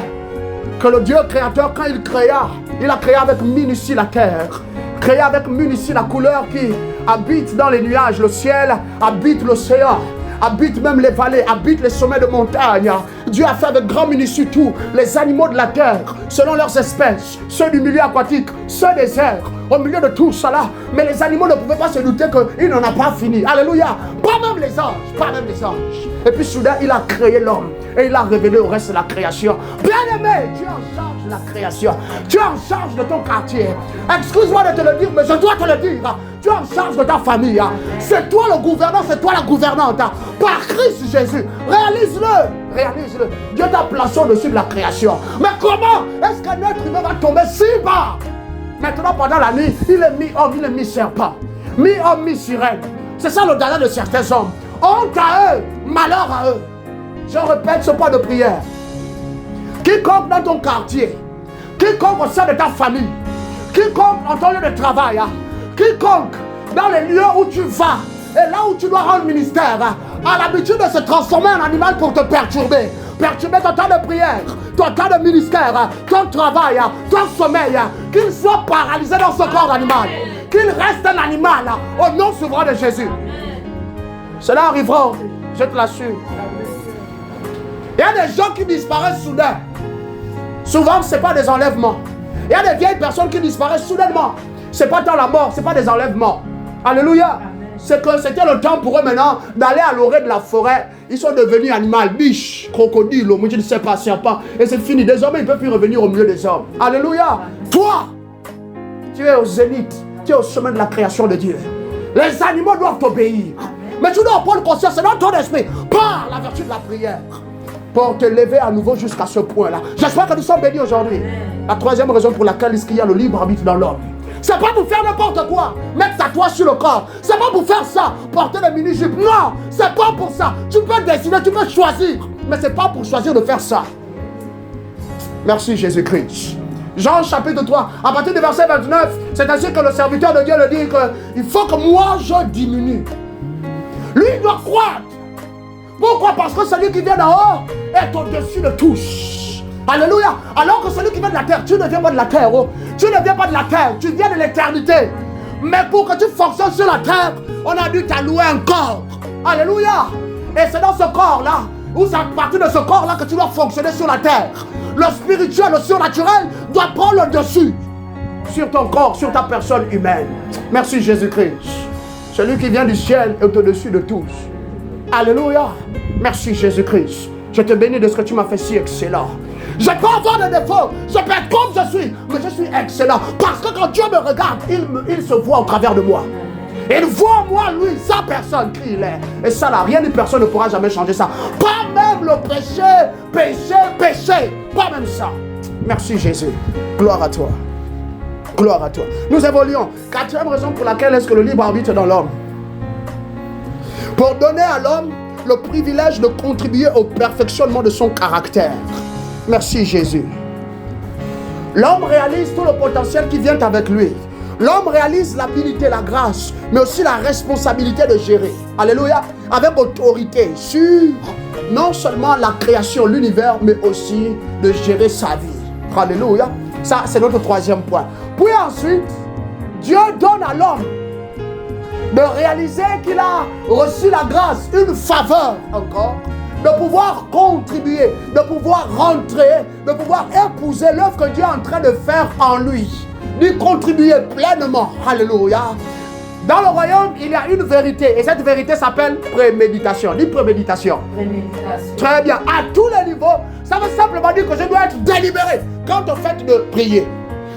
que le Dieu créateur, quand il créa, il a créé avec minutie la terre, créé avec minutie la couleur qui habite dans les nuages, le ciel, habite l'océan, habite même les vallées, habite les sommets de montagne. Dieu a fait avec grand minutie tout, les animaux de la terre, selon leurs espèces, ceux du milieu aquatique, ceux des airs, au milieu de tout cela. Mais les animaux ne pouvaient pas se douter qu'il n'en a pas fini. Alléluia. Pas même les anges, pas même les anges. Et puis soudain, il a créé l'homme et il a révélé au reste de la création. Bien aimé, tu es en charge de la création. Tu es en charge de ton quartier. Excuse-moi de te le dire, mais je dois te le dire. Tu es en charge de ta famille. C'est toi le gouvernant, c'est toi la gouvernante. Par Christ Jésus. Réalise-le. Réalise-le. Dieu t'a placé au-dessus de la création. Mais comment est-ce qu'un être humain va tomber si bas? Maintenant, pendant la nuit, il est mi-homme, il est mi-serpent. Mi-homme, mi-sirène. C'est ça le dada de certains hommes. Honte à eux, malheur à eux. Je répète ce point de prière. Quiconque dans ton quartier, quiconque au sein de ta famille, quiconque en ton lieu de travail, quiconque dans les lieux où tu vas et là où tu dois rendre ministère, a l'habitude de se transformer en animal pour te perturber. Perturber ton temps de prière, ton temps de ministère, ton travail, ton sommeil, qu'il soit paralysé dans ce corps d'animal, qu'il reste un animal au nom souverain de Jésus. Cela arrivera, je te l'assure. Il y a des gens qui disparaissent soudain. Souvent, ce n'est pas des enlèvements. Il y a des vieilles personnes qui disparaissent soudainement. Ce n'est pas tant la mort, ce n'est pas des enlèvements. Alléluia. C'est que c'était le temps pour eux maintenant d'aller à l'orée de la forêt. Ils sont devenus animaux, biches, crocodiles, je ne sais pas, serpents. Et c'est fini. Désormais, ils ne peuvent plus revenir au milieu des hommes. Alléluia. Toi, tu es au zénith. Tu es au chemin de la création de Dieu. Les animaux doivent t'obéir. Mais tu dois prendre conscience, c'est dans ton esprit, par la vertu de la prière, pour te lever à nouveau jusqu'à ce point-là. J'espère que nous sommes bénis aujourd'hui. La troisième raison pour laquelle il y a le libre arbitre dans l'homme. C'est pas pour faire n'importe quoi, mettre sa toile sur le corps. C'est pas pour faire ça, porter des mini-jupes. Non, c'est pas pour ça. Tu peux décider, tu peux choisir. Mais c'est pas pour choisir de faire ça. Merci Jésus-Christ. Jean chapitre 3, à partir du verset 29, c'est ainsi que le serviteur de Dieu le dit qu'il faut que moi je diminue. Lui il doit croître. Pourquoi? Parce que celui qui vient d'en haut est au-dessus de tous. Alléluia. Alors que celui qui vient de la terre, tu ne viens pas de la terre. Oh. Tu ne viens pas de la terre, tu viens de l'éternité. Mais pour que tu fonctionnes sur la terre, on a dû t'allouer un corps. Alléluia. Et c'est dans ce corps-là, ou c'est à partir de ce corps-là que tu dois fonctionner sur la terre. Le spirituel, le surnaturel doit prendre le dessus sur ton corps, sur ta personne humaine. Merci Jésus-Christ. Celui qui vient du ciel est au-dessus de tous. Alléluia. Merci Jésus-Christ. Je te bénis de ce que tu m'as fait si excellent. Je peux avoir des défauts, je peux être comme je suis, mais je suis excellent. Parce que quand Dieu me regarde, il se voit au travers de moi. Il voit en moi, lui, sa personne qui il est. Et ça là, rien ni personne ne pourra jamais changer ça. Pas même le péché. Pas même ça. Merci Jésus. Gloire à toi. Gloire à toi. Nous évoluons. Quatrième raison pour laquelle est-ce que le libre arbitre dans l'homme. Pour donner à l'homme le privilège de contribuer au perfectionnement de son caractère. Merci Jésus. L'homme réalise tout le potentiel qui vient avec lui. L'homme réalise l'habilité, la grâce, mais aussi la responsabilité de gérer. Alléluia. Avec autorité sur non seulement la création, l'univers, mais aussi de gérer sa vie. Alléluia. Ça, c'est notre troisième point. Puis ensuite, Dieu donne à l'homme de réaliser qu'il a reçu la grâce, une faveur encore, de pouvoir contribuer, de pouvoir rentrer, de pouvoir épouser l'œuvre que Dieu est en train de faire en lui. D'y contribuer pleinement. Alléluia. Dans le royaume, il y a une vérité. Et cette vérité s'appelle préméditation. Dis préméditation. Préméditation. Très bien. À tous les niveaux, ça veut simplement dire que je dois être délibéré quant au fait de prier.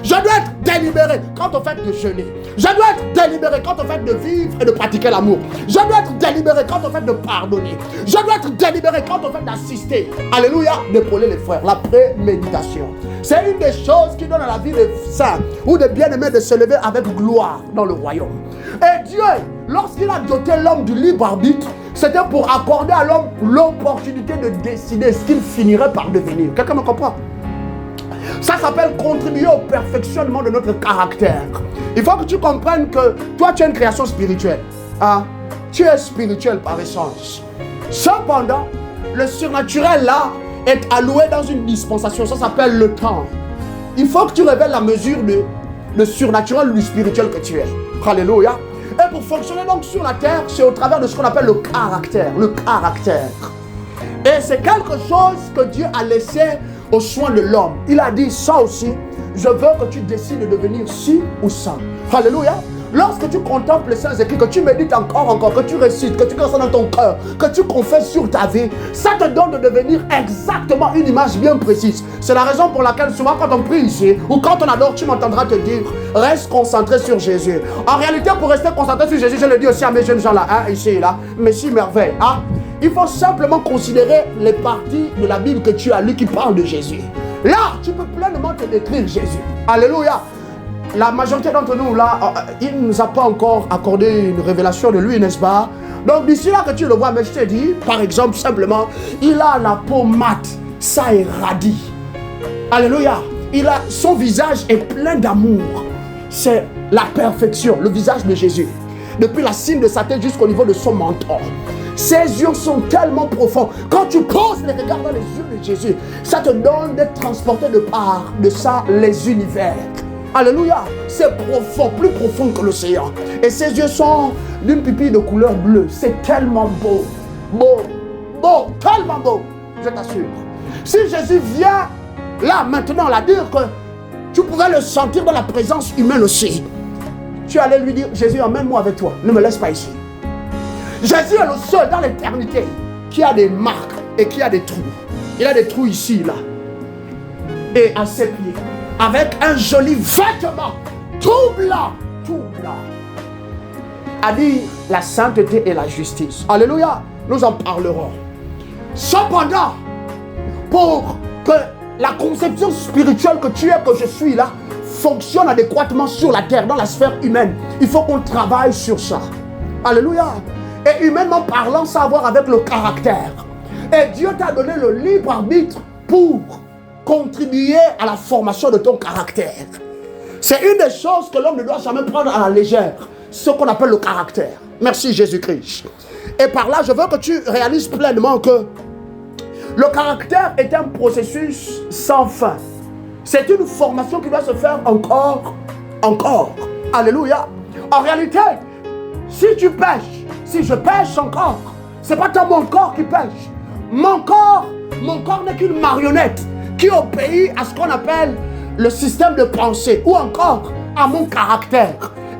Je dois être délibéré quant au fait de jeûner. Je dois être délibéré quant au fait de vivre et de pratiquer l'amour. Je dois être délibéré quant au fait de pardonner. Je dois être délibéré quant au fait d'assister. Alléluia. D'épauler les frères. La préméditation. C'est une des choses qui donne à la vie des saints ou des bien-aimés de se lever avec gloire dans le royaume. Et Dieu, lorsqu'il a doté l'homme du libre arbitre, c'était pour accorder à l'homme l'opportunité de décider ce qu'il finirait par devenir. Quelqu'un me comprend? Ça s'appelle contribuer au perfectionnement de notre caractère. Il faut que tu comprennes que toi, tu es une création spirituelle. Hein? Tu es spirituel par essence. Cependant, le surnaturel là est alloué dans une dispensation. Ça s'appelle le temps. Il faut que tu révèles la mesure de surnaturel ou du spirituel que tu es. Alléluia. Et pour fonctionner donc sur la terre, c'est au travers de ce qu'on appelle le caractère. Le caractère. Et c'est quelque chose que Dieu a laissé aux soins de l'homme. Il a dit ça aussi. Je veux que tu décides de devenir ci ou ça. Alléluia. Lorsque tu contemples les saints écrits, que tu médites encore, que tu récites, que tu crées ça dans ton cœur, que tu confesses sur ta vie, ça te donne de devenir exactement une image bien précise. C'est la raison pour laquelle souvent quand on prie ici, ou quand on adore, tu m'entendras te dire, reste concentré sur Jésus. En réalité, pour rester concentré sur Jésus, je le dis aussi à mes jeunes gens là, hein, ici et là, mais si merveille, hein, il faut simplement considérer les parties de la Bible que tu as lues qui parlent de Jésus. Là, tu peux pleinement te décrire Jésus. Alléluia. La majorité d'entre nous, là, il ne nous a pas encore accordé une révélation de lui, n'est-ce pas? Donc, d'ici là que tu le vois, mais je te dis, par exemple, simplement, il a la peau mate, ça irradie. Alléluia. Son visage est plein d'amour. C'est la perfection, le visage de Jésus. Depuis la cime de sa tête jusqu'au niveau de son menton. Ses yeux sont tellement profonds. Quand tu poses les regards dans les yeux de Jésus, ça te donne d'être transporté de par de ça les univers. Alléluia. C'est profond, plus profond que l'océan. Et ses yeux sont d'une pupille de couleur bleue. C'est tellement beau. Beau, tellement beau. Je t'assure. Si Jésus vient là maintenant, là dire que tu pouvais le sentir dans la présence humaine aussi. Tu allais lui dire, Jésus, emmène-moi avec toi. Ne me laisse pas ici. Jésus est le seul dans l'éternité qui a des marques et qui a des trous. Il a des trous ici, là. Et à ses pieds. Avec un joli vêtement. Tout blanc. A dit la sainteté et la justice. Alléluia. Nous en parlerons. Cependant, pour que la conception spirituelle que tu es, que je suis là, fonctionne adéquatement sur la terre, dans la sphère humaine, il faut qu'on travaille sur ça. Alléluia. Et humainement parlant, ça a à voir avec le caractère. Et Dieu t'a donné le libre arbitre pour contribuer à la formation de ton caractère. C'est une des choses que l'homme ne doit jamais prendre à la légère, ce qu'on appelle le caractère. Merci Jésus-Christ. Et par là, je veux que tu réalises pleinement que le caractère est un processus sans fin. C'est une formation qui doit se faire encore. Alléluia. En réalité, si tu pêches, si je pêche encore, c'est pas tant mon corps qui pêche. Mon corps n'est qu'une marionnette qui obéit à ce qu'on appelle le système de pensée ou encore à mon caractère.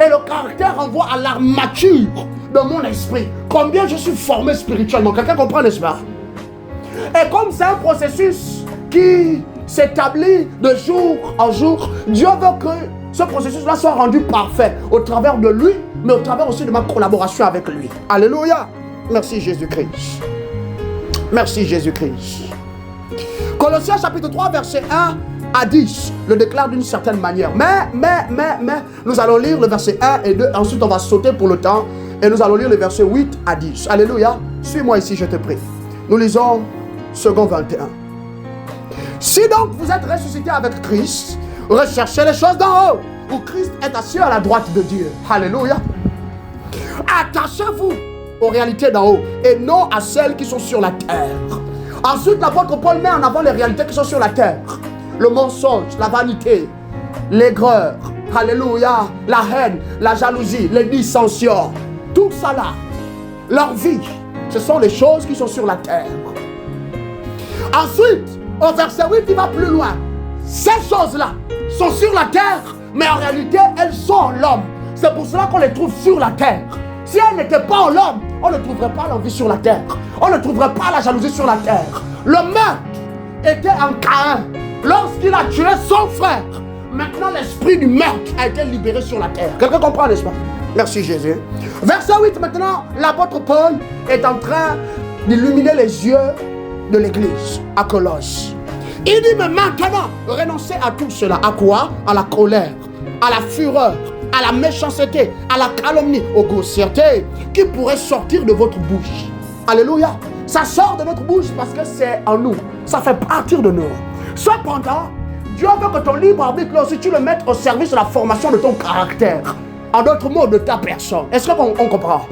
Et le caractère renvoie à l'armature de mon esprit. Combien je suis formé spirituellement. Quelqu'un comprend, n'est-ce pas? Et comme c'est un processus qui s'établit de jour en jour, Dieu veut que ce processus-là soit rendu parfait au travers de lui, mais au travers aussi de ma collaboration avec lui. Alléluia. Merci Jésus-Christ. Merci Jésus-Christ. Colossiens chapitre 3, verset 1 à 10, le déclare d'une certaine manière. Mais, nous allons lire le verset 1 et 2, ensuite on va sauter pour le temps, et nous allons lire le verset 8 à 10. Alléluia. Suis-moi ici, je te prie. Nous lisons second 21. Si donc vous êtes ressuscité avec Christ, recherchez les choses d'en haut, où Christ est assis à la droite de Dieu. Alléluia. Attachez-vous aux réalités d'en haut et non à celles qui sont sur la terre. Ensuite, l'apôtre Paul met en avant les réalités qui sont sur la terre. Le mensonge, la vanité, l'aigreur, alléluia, la haine, la jalousie, les dissensions. Tout ça là, leur vie, ce sont les choses qui sont sur la terre. Ensuite, au verset 8, il va plus loin. Ces choses-là sont sur la terre, mais en réalité, elles sont en l'homme. C'est pour cela qu'on les trouve sur la terre. Si elles n'étaient pas en l'homme, on ne trouverait pas l'envie sur la terre. On ne trouverait pas la jalousie sur la terre. Le meurtre était en Caïn lorsqu'il a tué son frère. Maintenant, l'esprit du meurtre a été libéré sur la terre. Quelqu'un comprend, n'est-ce pas? Merci Jésus. Verset 8, maintenant, l'apôtre Paul est en train d'illuminer les yeux de l'église à Colosse. Il dit, mais maintenant, renoncez à tout cela. À quoi? À la colère, à la fureur, à la méchanceté, à la calomnie, aux grossièretés qui pourraient sortir de votre bouche. Alléluia. Ça sort de notre bouche parce que c'est en nous. Ça fait partir de nous. Cependant, Dieu veut que ton libre arbitre aussi, tu le mettes au service de la formation de ton caractère. En d'autres mots, de ta personne. Est-ce qu'on comprend?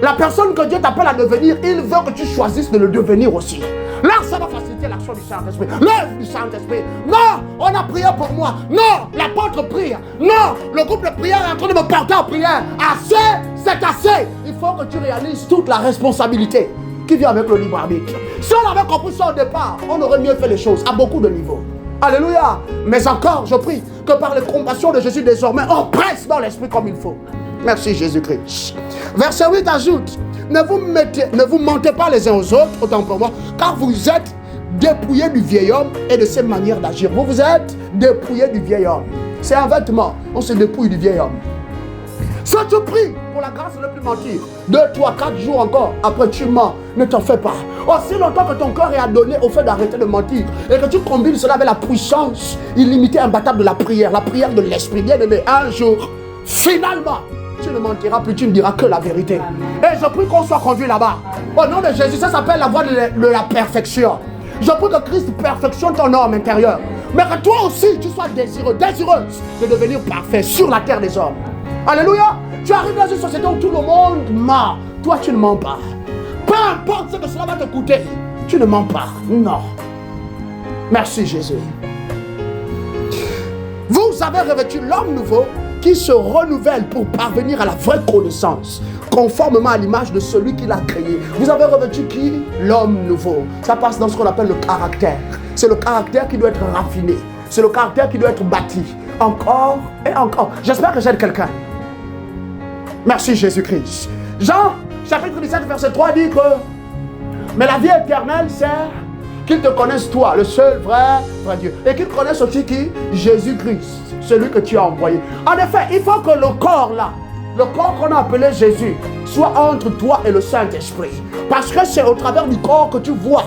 La personne que Dieu t'appelle à devenir, il veut que tu choisisses de le devenir aussi. Là, ça va faciliter l'action du Saint-Esprit. L'œuvre du Saint-Esprit. Non, on a prié pour moi. Non, l'apôtre prie. Non, le groupe de prière est en train de me porter en prière. Assez, c'est assez. Il faut que tu réalises toute la responsabilité qui vient avec le libre arbitre. Si on avait compris ça au départ, on aurait mieux fait les choses à beaucoup de niveaux. Alléluia. Mais encore, je prie que par les compassions de Jésus désormais, on presse dans l'esprit comme il faut. Merci Jésus-Christ. Verset 8 ajoute, ne vous mentez pas les uns aux autres, autant pour moi, car vous êtes dépouillés du vieil homme et de ses manières d'agir. Vous êtes dépouillés du vieil homme. C'est un vêtement, on se dépouille du vieil homme. Si tu pries pour la grâce de ne plus mentir, 2, 3, 4 jours encore, après tu mens, ne t'en fais pas. Aussi longtemps que ton cœur est adonné au fait d'arrêter de mentir et que tu combines cela avec la puissance illimitée, imbattable de la prière de l'esprit, bien aimé, un jour, finalement, tu ne mentiras plus, tu ne diras que la vérité. Et je prie qu'on soit conduit là-bas. Au nom de Jésus, ça s'appelle la voie de la perfection. Je prie que Christ perfectionne ton homme intérieur. Mais que toi aussi, tu sois désireuse de devenir parfait sur la terre des hommes. Alléluia. Tu arrives dans une société où tout le monde ment. Toi, tu ne mens pas. Peu importe ce que cela va te coûter, tu ne mens pas. Non. Merci Jésus. Vous avez revêtu l'homme nouveau qui se renouvelle pour parvenir à la vraie connaissance, conformément à l'image de celui qui l'a créé. Vous avez revêtu qui? L'homme nouveau. Ça passe dans ce qu'on appelle le caractère. C'est le caractère qui doit être raffiné. C'est le caractère qui doit être bâti. Encore et encore. J'espère que j'aide quelqu'un. Merci Jésus-Christ. Jean, chapitre 17, verset 3 dit que mais la vie éternelle, c'est qu'ils te connaissent toi, le seul vrai Dieu. Et qu'ils connaissent aussi qui? Jésus-Christ, celui que tu as envoyé. En effet, il faut que le corps là, le corps qu'on a appelé Jésus, soit entre toi et le Saint-Esprit. Parce que c'est au travers du corps que tu vois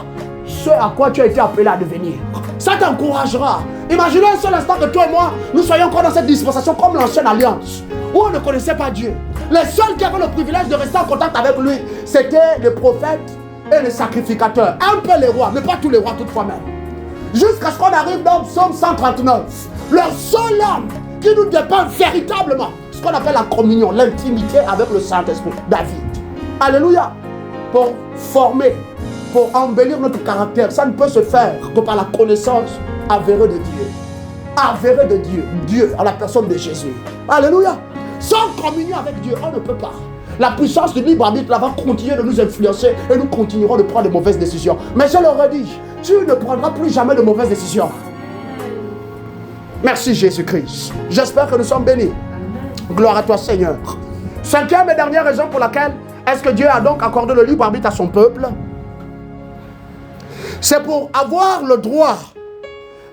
ce à quoi tu as été appelé à devenir. Ça t'encouragera. Imaginez un seul instant que toi et moi, nous soyons encore dans cette dispensation comme l'ancienne alliance, où on ne connaissait pas Dieu. Les seuls qui avaient le privilège de rester en contact avec lui, c'était les prophètes et les sacrificateurs. Un peu les rois, mais pas tous les rois toutefois même. Jusqu'à ce qu'on arrive dans Psaume 139. Le seul homme qui nous dépend véritablement, ce qu'on appelle la communion, l'intimité avec le Saint-Esprit, David. Alléluia. Pour former, pour embellir notre caractère, ça ne peut se faire que par la connaissance avérée de Dieu. Avérée de Dieu. Dieu à la personne de Jésus. Alléluia. Sans communion avec Dieu, on ne peut pas. La puissance du libre arbitre va continuer de nous influencer et nous continuerons de prendre de mauvaises décisions. Mais je leur ai dit, tu ne prendras plus jamais de mauvaises décisions. Merci Jésus-Christ. J'espère que nous sommes bénis. Gloire à toi Seigneur. Cinquième et dernière raison pour laquelle est-ce que Dieu a donc accordé le libre arbitre à son peuple? C'est pour avoir le droit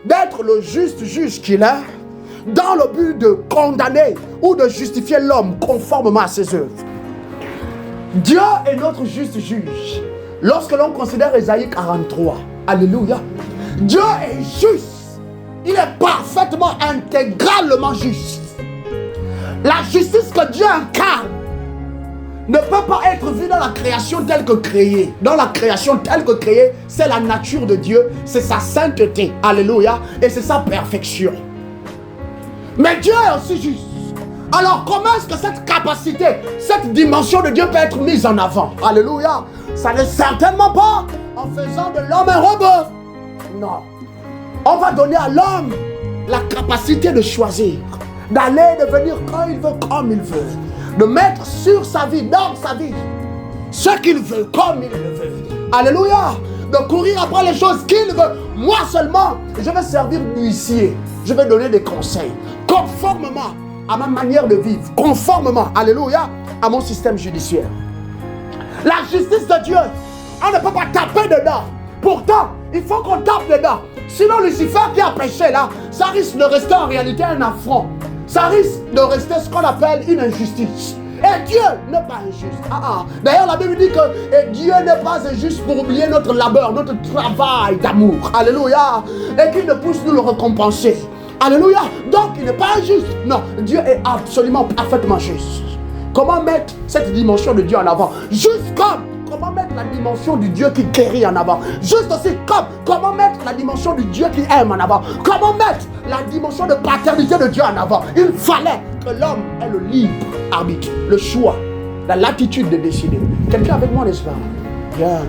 d'être le juste juge qu'il est, dans le but de condamner ou de justifier l'homme conformément à ses œuvres. Dieu est notre juste juge. Lorsque l'on considère Ésaïe 43, alléluia, Dieu est juste. Il est parfaitement, intégralement juste. La justice que Dieu incarne ne peut pas être vue dans la création telle que créée. Dans la création telle que créée, c'est la nature de Dieu, c'est sa sainteté, alléluia, et c'est sa perfection. Mais Dieu est aussi juste. Alors comment est-ce que cette capacité, cette dimension de Dieu peut être mise en avant? Alléluia. Ça n'est certainement pas en faisant de l'homme un robot. Non. On va donner à l'homme la capacité de choisir, d'aller et de venir quand il veut, comme il veut. De mettre sur sa vie, dans sa vie, ce qu'il veut, comme il le veut. Alléluia. De courir après les choses qu'il veut. Moi seulement, je vais servir d'huissier. Je vais donner des conseils. Conformément à ma manière de vivre. Conformément, alléluia, à mon système judiciaire. La justice de Dieu, on ne peut pas taper dedans. Pourtant, il faut qu'on tape dedans. Sinon, Lucifer qui a péché là, ça risque de rester en réalité un affront. Ça risque de rester ce qu'on appelle une injustice. Et Dieu n'est pas injuste. D'ailleurs, la Bible dit que Dieu n'est pas injuste pour oublier notre labeur, notre travail d'amour. Alléluia. Et qu'il ne puisse nous le récompenser. Alléluia. Donc, il n'est pas injuste. Non, Dieu est absolument parfaitement juste. Comment mettre cette dimension de Dieu en avant? Juste comme comment mettre la dimension du Dieu qui guérit en avant. Juste aussi comme comment mettre la dimension du Dieu qui aime en avant. Comment mettre la dimension de paternité de Dieu en avant. Il fallait que l'homme ait le libre arbitre, le choix, la latitude de décider. Quelqu'un avec moi, n'est-ce pas? Bien.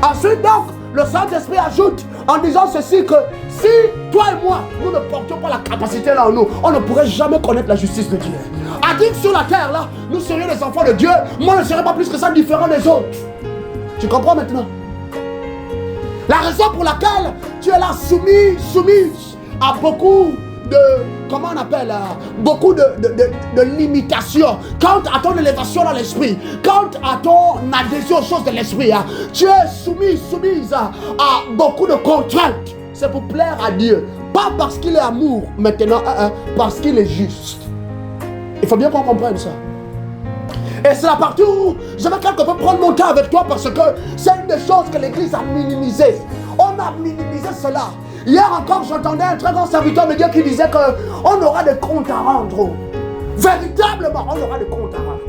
Ensuite donc, le Saint-Esprit ajoute en disant ceci que si toi et moi, nous ne portions pas la capacité là en nous, on ne pourrait jamais connaître la justice de Dieu. A dit que sur la terre là, nous serions les enfants de Dieu, moi je ne serais pas plus que ça différent des autres. Tu comprends maintenant? La raison pour laquelle tu es là soumise à beaucoup de, comment on appelle, beaucoup de limitations quant à ton élévation dans l'esprit, quant à ton adhésion aux choses de l'esprit, tu es soumise à beaucoup de contraintes. C'est pour plaire à Dieu, pas parce qu'il est amour maintenant, parce qu'il est juste. Il faut bien qu'on comprenne ça. Et c'est la partie où je vais quelque peu prendre mon temps avec toi parce que c'est une des choses que l'Église a minimisé. On a minimisé cela. Hier encore, j'entendais un très grand serviteur de Dieu qui disait qu'on aura des comptes à rendre. Véritablement, on aura des comptes à rendre.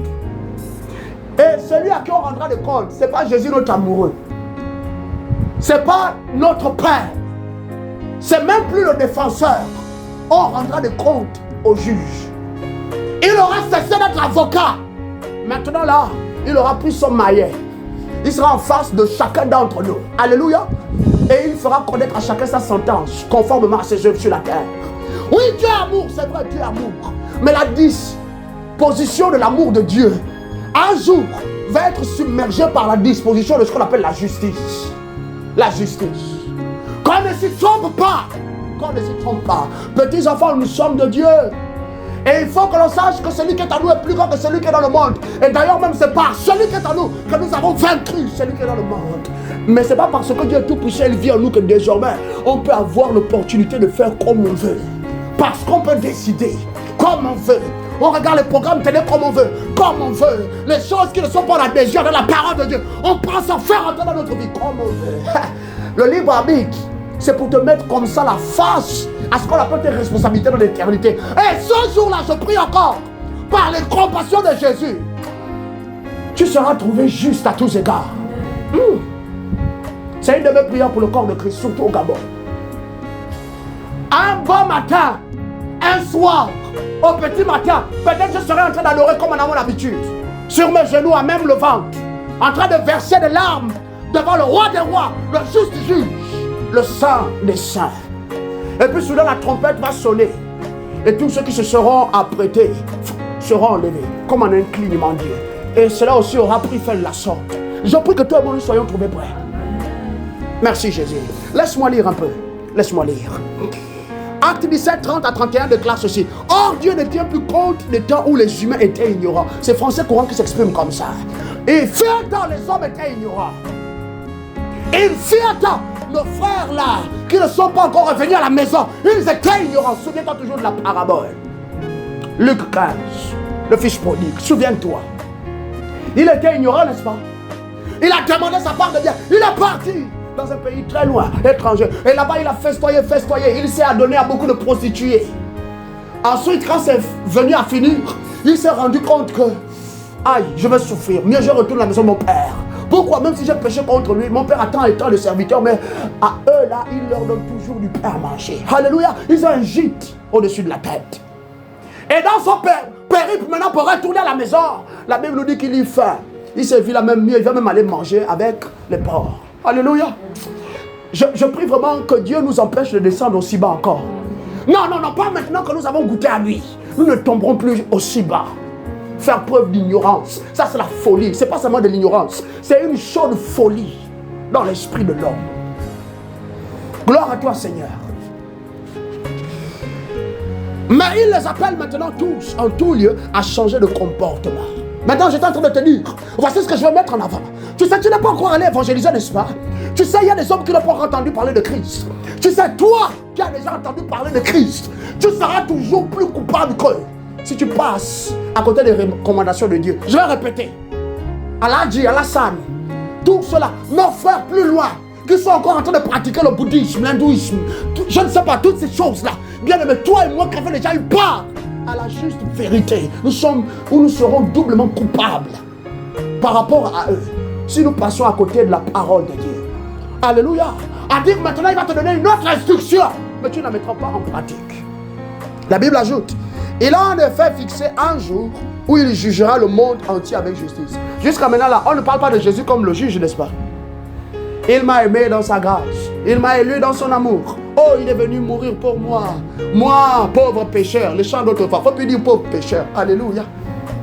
Et celui à qui on rendra des comptes, ce n'est pas Jésus notre amoureux. Ce n'est pas notre Père. Ce n'est même plus le défenseur. On rendra des comptes au juge. Il aura cessé d'être avocat. Maintenant là, il aura pris son maillet. Il sera en face de chacun d'entre nous. Alléluia. Et il fera connaître à chacun sa sentence, conformément à ses œuvres sur la terre. Oui, Dieu est amour, c'est vrai, Dieu est amour. Mais la disposition de l'amour de Dieu, un jour, va être submergée par la disposition de ce qu'on appelle la justice. La justice. Qu'on ne s'y trompe pas. Qu'on ne s'y trompe pas. Petits enfants, nous sommes de Dieu. Et il faut que l'on sache que celui qui est en nous est plus grand que celui qui est dans le monde. Et d'ailleurs même c'est par celui qui est en nous que nous avons vaincu celui qui est dans le monde. Mais c'est pas parce que Dieu est tout puissant, il vit en nous que désormais on peut avoir l'opportunité de faire comme on veut. Parce qu'on peut décider comme on veut. On regarde les programmes télé comme on veut, comme on veut. Les choses qui ne sont pas en adhésion dans la parole de Dieu, on pense en faire entrer dans notre vie comme on veut. Le libre arbitre, c'est pour te mettre comme ça la face à ce qu'on appelle tes responsabilités dans l'éternité. Et ce jour-là, je prie encore, par les compassions de Jésus, tu seras trouvé juste à tous égards. C'est une de mes prières pour le corps de Christ, surtout au Gabon. Un bon matin, un soir, au petit matin, peut-être je serai en train d'adorer comme on a l'habitude. Sur mes genoux, à même le ventre, en train de verser des larmes devant le roi des rois, le juste juge, le saint des saints. Et puis soudain la trompette va sonner. Et tous ceux qui se seront apprêtés seront enlevés, comme en un clignement d'yeux. Et cela aussi aura pris fin de la sorte. Je prie que toi et moi nous soyons trouvés prêts. Merci Jésus. Laisse-moi lire un peu. Laisse-moi lire. Acte 17, 30 à 31 déclare ceci. Or Dieu ne tient plus compte des temps où les humains étaient ignorants. C'est Français courant qui s'exprime comme ça. Et fut un temps, les hommes étaient ignorants. Et il fut un temps, nos frères là, qui ne sont pas encore revenus à la maison, ils étaient ignorants. Souviens-toi toujours de la parabole. Luc 15, le fils prodigue, souviens-toi. Il était ignorant, n'est-ce pas? Il a demandé sa part de bien. Il est parti dans un pays très loin, étranger. Et là-bas, il a festoyé. Il s'est adonné à beaucoup de prostituées. Ensuite, quand c'est venu à finir, il s'est rendu compte que, aïe, je vais souffrir. Mieux, je retourne à la maison de mon père. Pourquoi? Même si j'ai péché contre lui, mon père attend et tant de serviteurs, mais à eux là, il leur donne toujours du pain à manger. Alléluia. Ils ont un gîte au-dessus de la tête. Et dans son périple, maintenant, pour retourner à la maison, la Bible nous dit qu'il y faim. Il s'est vu là même mieux, il va même aller manger avec les porcs. Alléluia. Je prie vraiment que Dieu nous empêche de descendre aussi bas encore. Non, pas maintenant que nous avons goûté à lui. Nous ne tomberons plus aussi bas. Faire preuve d'ignorance, ça c'est la folie. C'est pas seulement de l'ignorance, c'est une chaude folie dans l'esprit de l'homme. Gloire à toi Seigneur. Mais il les appelle maintenant tous, en tout lieu, à changer de comportement. Maintenant, j'étais en train de te dire, voici ce que je vais mettre en avant. Tu sais, tu n'es pas encore allé évangéliser, n'est-ce pas? Tu sais, il y a des hommes qui n'ont pas encore entendu parler de Christ. Tu sais, toi qui as déjà entendu parler de Christ, tu seras toujours plus coupable qu'eux si tu passes à côté des recommandations de Dieu. Je vais répéter. Aladji, Alassane, tout cela, nos frères plus loin, qui sont encore en train de pratiquer le bouddhisme, l'hindouisme, je ne sais pas, toutes ces choses-là. Bien aimé, toi et moi qui avons déjà eu part à la juste vérité, nous serons doublement coupables par rapport à eux si nous passons à côté de la parole de Dieu. Alléluia. À dire maintenant il va te donner une autre instruction, mais tu ne la mettras pas en pratique. La Bible ajoute, il a en effet fixé un jour où il jugera le monde entier avec justice. Jusqu'à maintenant là, on ne parle pas de Jésus comme le juge, n'est-ce pas? Il m'a aimé dans sa grâce, il m'a élu dans son amour. Oh, il est venu mourir pour moi. Moi, pauvre pécheur. Les chants d'autrefois. Il ne faut plus dire pauvre pécheur. Alléluia.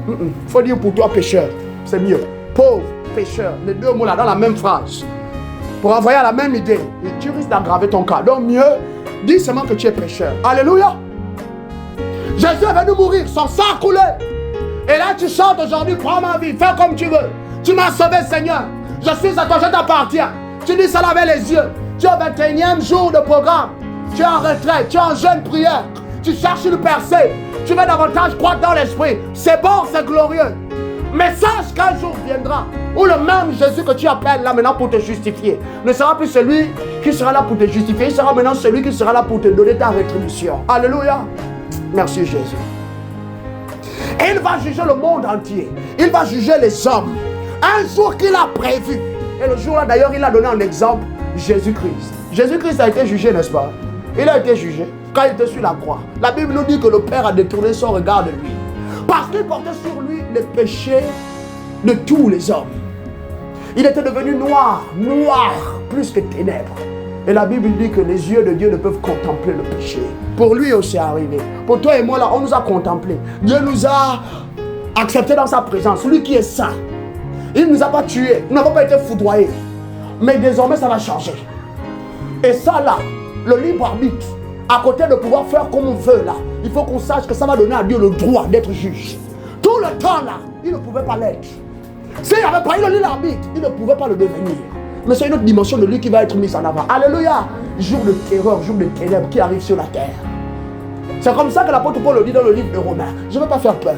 Il faut dire pour toi pécheur. C'est mieux. Pauvre pécheur. Les deux mots là dans la même phrase. Pour envoyer la même idée. Et tu risques d'aggraver ton cas. Donc mieux, dis seulement que tu es pécheur. Alléluia. Jésus est venu mourir. Son sang a coulé. Et là tu chantes aujourd'hui. Prends ma vie. Fais comme tu veux. Tu m'as sauvé Seigneur. Je suis à toi. Je t'appartiens. Tu dis ça avec les yeux. Tu es au 21e jour de programme. Tu es en retraite, tu es en jeûne prière. Tu cherches une percée. Tu veux davantage croître dans l'esprit. C'est bon, c'est glorieux. Mais sache qu'un jour viendra où le même Jésus que tu appelles là maintenant pour te justifier ne sera plus celui qui sera là pour te justifier. Il sera maintenant celui qui sera là pour te donner ta rétribution. Alléluia. Merci Jésus. Et il va juger le monde entier. Il va juger les hommes. Un jour qu'il a prévu. Et le jour-là d'ailleurs il a donné un exemple. Jésus-Christ. Jésus-Christ a été jugé, n'est-ce pas? Il a été jugé quand il était sur la croix. La Bible nous dit que le Père a détourné son regard de lui. Parce qu'il portait sur lui les péchés de tous les hommes. Il était devenu noir, plus que ténèbres. Et la Bible dit que les yeux de Dieu ne peuvent contempler le péché. Pour lui aussi arrivé. Pour toi et moi là, on nous a contemplé. Dieu nous a acceptés dans sa présence. Lui qui est saint. Il ne nous a pas tués. Nous n'avons pas été foudroyés. Mais désormais, ça va changer. Et ça là, le libre arbitre, à côté de pouvoir faire comme on veut là, il faut qu'on sache que ça va donner à Dieu le droit d'être juge. Tout le temps là, il ne pouvait pas l'être. S'il n'avait pas eu le libre arbitre, il ne pouvait pas le devenir. Mais c'est une autre dimension de lui qui va être mise en avant. Alléluia. Jour de terreur, jour de ténèbres qui arrive sur la terre. C'est comme ça que l'apôtre Paul le dit dans le livre de Romains. Je ne veux pas faire peur.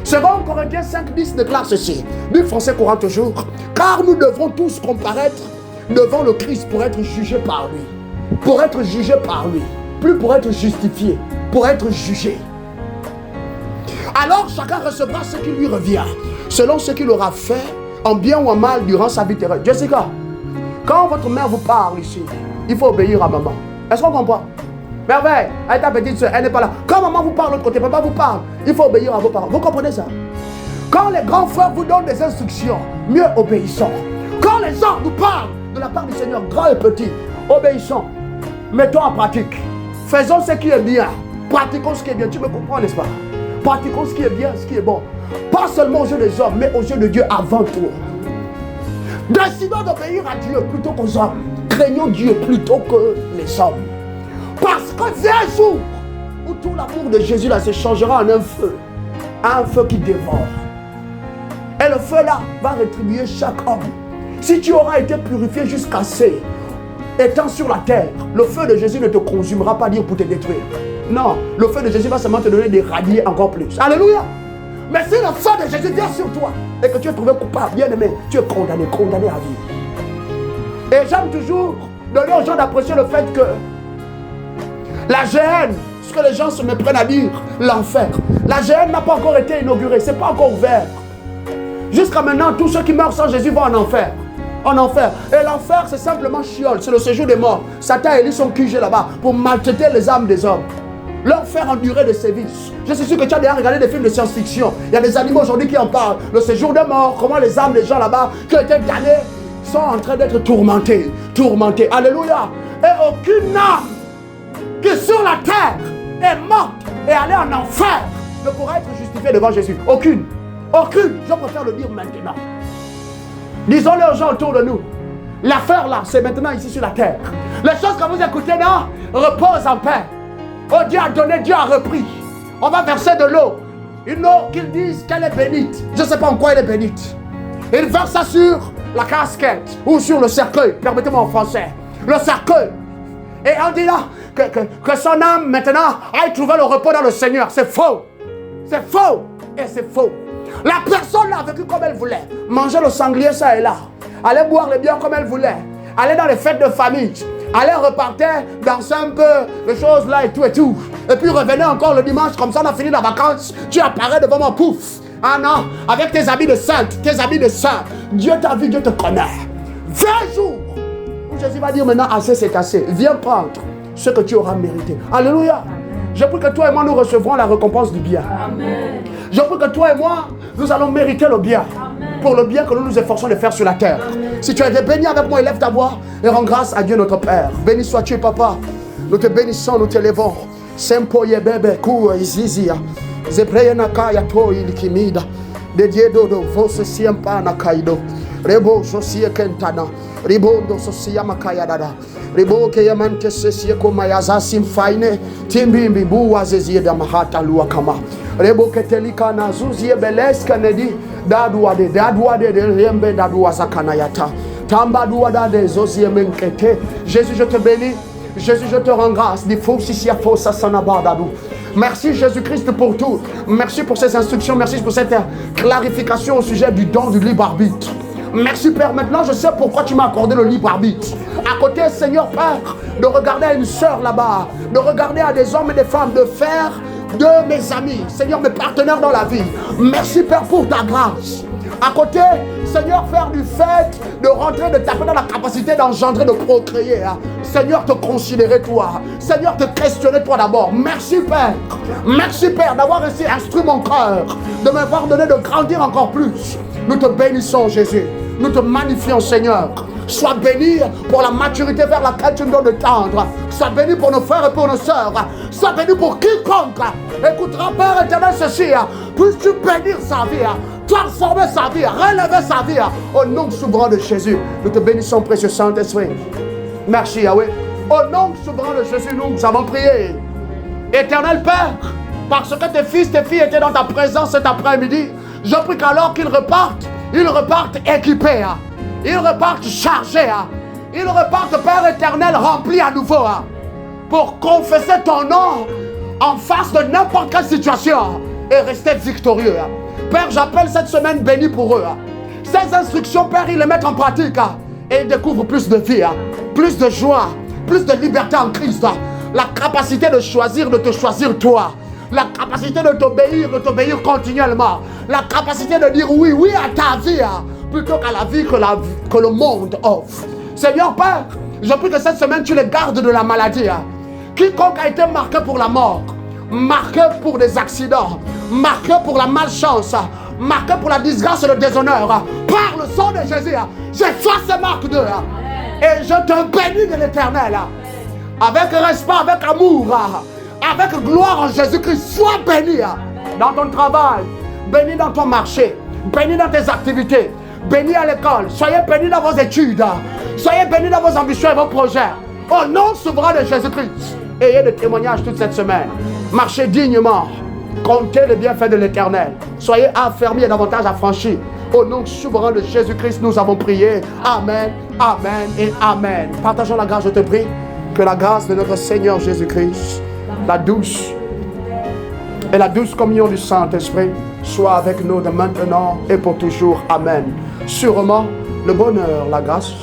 Second Corinthiens 5:10 déclare ceci. Bible français courant toujours. Car nous devrons tous comparaître devant le Christ pour être jugés par lui. Pour être jugés par lui. Plus pour être justifié. Pour être jugé. Alors chacun recevra ce qui lui revient. Selon ce qu'il aura fait, en bien ou en mal, durant sa vie terrestre. Jessica, quand votre mère vous parle ici, il faut obéir à maman. Est-ce qu'on comprend? Merveille, avec ta petite soeur, elle n'est pas là. Quand maman vous parle de l'autre côté, papa vous parle, il faut obéir à vos parents. Vous comprenez ça? Quand les grands frères vous donnent des instructions, mieux obéissons. Quand les gens nous parlent de la part du Seigneur, grand et petit, obéissons. Mettons en pratique. Faisons ce qui est bien. Pratiquons ce qui est bien. Tu me comprends, n'est-ce pas? Pratiquons ce qui est bien, ce qui est bon. Pas seulement aux yeux des hommes, mais aux yeux de Dieu avant tout. Décidons d'obéir à Dieu plutôt qu'aux hommes. Craignons Dieu plutôt que les hommes. Parce que vient un jour où tout l'amour de Jésus là se changera en un feu qui dévore. Et le feu là va rétribuer chaque homme. Si tu auras été purifié jusqu'à ces, étant sur la terre, le feu de Jésus ne te consumera pas dire pour te détruire. Non, le feu de Jésus va seulement te donner des radiers encore plus. Alléluia. Mais si le feu de Jésus vient sur toi et que tu es trouvé coupable, bien aimé, tu es condamné à vie. Et j'aime toujours donner aux gens d'apprécier le fait que la Géhenne, ce que les gens se méprennent à dire, l'enfer. La Géhenne n'a pas encore été inaugurée, c'est pas encore ouvert. Jusqu'à maintenant, tous ceux qui meurent sans Jésus vont en enfer. En enfer. Et l'enfer, c'est simplement chiol, c'est le séjour des morts. Satan élit son QG là-bas pour maltraiter les âmes des hommes. Leur faire endurer des sévices. Je suis sûr que tu as déjà regardé des films de science-fiction. Il y a des animaux aujourd'hui qui en parlent. Le séjour des morts, comment les âmes des gens là-bas qui ont été damnés sont en train d'être tourmentés. Tourmentés. Alléluia. Et aucune âme qui sur la terre est morte et allée en enfer ne pourra être justifiée devant Jésus. Aucune. Aucune. Je préfère le dire maintenant. Disons-le aux gens autour de nous. L'affaire là, c'est maintenant ici sur la terre. Les choses que vous écoutez là, reposent en paix. Oh, Dieu a donné, Dieu a repris. On va verser de l'eau. Une eau qu'ils disent qu'elle est bénite. Je ne sais pas en quoi elle est bénite. Il verse ça sur la casquette ou sur le cercueil. Permettez-moi en français. Le cercueil. Et on dit là que son âme maintenant aille trouver le repos dans le Seigneur. C'est faux. C'est faux. Et c'est faux. La personne a vécu comme elle voulait. Manger le sanglier, ça et là. Aller boire les bières comme elle voulait. Aller dans les fêtes de famille. Aller repartir, danser un peu, les choses là et tout et tout. Et puis revenir encore le dimanche, comme ça on a fini la vacance. Tu apparais devant moi, pouf. Ah non, avec tes habits de sainte, tes habits de saint. Dieu t'a vu, Dieu te connaît. 20 jours où Jésus va dire maintenant, assez c'est assez. Viens prendre ce que tu auras mérité. Alléluia. Je prie que toi et moi nous recevrons la récompense du bien. Amen. Je prie que toi et moi nous allons mériter le bien. Amen. Pour le bien que nous nous efforçons de faire sur la terre. Amen. Si tu as été béni avec moi, élève ta voix et rends grâce à Dieu notre Père. Béni sois-tu, Papa. Nous te bénissons, nous t'élevons. Sempo yebebe ku izizia. Zebreye nakaya to ilikimida. De diedo do vose siempa nakaido. Rebo sosie kentana. Ribondo sosia makaya dada. Riboke yamante sesie koma yazasim faine. Timbimbi buwa zezie da mahata lua kama. Reboke telika na zuzie beleska nedi. Dadua de rembe dadua sakanayata. Tamba dua de zozie menkete. Jésus, je te bénis. Jésus, je te rends grâce. Merci Jésus-Christ pour tout. Merci pour ces instructions. Merci pour cette clarification au sujet du don du libre arbitre. Merci Père. Maintenant, je sais pourquoi tu m'as accordé le libre arbitre. À côté, Seigneur Père, de regarder à une sœur là-bas, de regarder à des hommes et des femmes, de faire de mes amis, Seigneur, mes partenaires dans la vie. Merci Père pour ta grâce. À côté, Seigneur, faire du fait de rentrer, de taper dans la capacité d'engendrer, de procréer. Seigneur, te considérer toi. Seigneur, te questionner toi d'abord. Merci Père. Merci Père d'avoir ainsi instruit mon cœur, de m'avoir donné de grandir encore plus. Nous te bénissons Jésus. Nous te magnifions Seigneur. Sois béni pour la maturité vers laquelle tu nous donnes de tendre. Sois béni pour nos frères et pour nos sœurs. Sois béni pour quiconque écoutera Père éternel ceci. Puisses-tu bénir sa vie, transformer sa vie, relever sa vie. Au nom souverain de Jésus, nous te bénissons, précieux Saint-Esprit. Merci Yahweh. Au nom souverain de Jésus, nous avons prié. Éternel Père, parce que tes fils, tes filles étaient dans ta présence cet après-midi, je prie qu'alors qu'ils repartent équipés. Ils repartent chargés. Ils repartent, Père éternel, remplis à nouveau. Pour confesser ton nom en face de n'importe quelle situation et rester victorieux. Père, j'appelle cette semaine bénie pour eux. Ces instructions, Père, ils les mettent en pratique. Et ils découvrent plus de vie, plus de joie, plus de liberté en Christ. La capacité de choisir, de te choisir toi. La capacité de t'obéir continuellement. La capacité de dire oui, oui à ta vie, plutôt qu'à la vie que le monde offre. Seigneur Père, je prie que cette semaine tu les gardes de la maladie. Quiconque a été marqué pour la mort, marqué pour des accidents, marqué pour la malchance, marqué pour la disgrâce et le déshonneur, par le sang de Jésus, j'efface ces marques d'eux. Et je te bénis de l'Éternel. Avec respect, avec amour, avec gloire en Jésus-Christ, sois béni dans ton travail, béni dans ton marché, béni dans tes activités, béni à l'école, soyez bénis dans vos études, soyez bénis dans vos ambitions et vos projets. Au nom souverain de Jésus-Christ, ayez des témoignages toute cette semaine. Marchez dignement, comptez les bienfaits de l'Éternel, soyez affermis et davantage affranchis. Au nom souverain de Jésus-Christ, nous avons prié. Amen, amen et amen. Partageons la grâce, je te prie. Que la grâce de notre Seigneur Jésus-Christ, la douce communion du Saint-Esprit soit avec nous de maintenant et pour toujours. Amen. Sûrement, le bonheur, la grâce,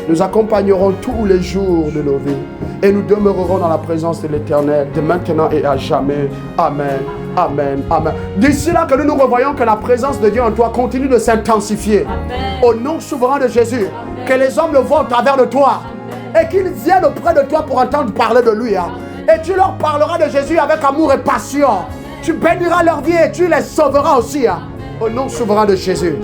nous accompagneront tous les jours de nos vies et nous demeurerons dans la présence de l'Éternel de maintenant et à jamais. Amen. Amen. Amen. D'ici là que nous nous revoyons, que la présence de Dieu en toi continue de s'intensifier. Au nom souverain de Jésus, que les hommes le voient au travers de toi et qu'ils viennent auprès de toi pour entendre parler de lui. Et tu leur parleras de Jésus avec amour et passion. Tu béniras leur vie et tu les sauveras aussi. Au nom souverain de Jésus.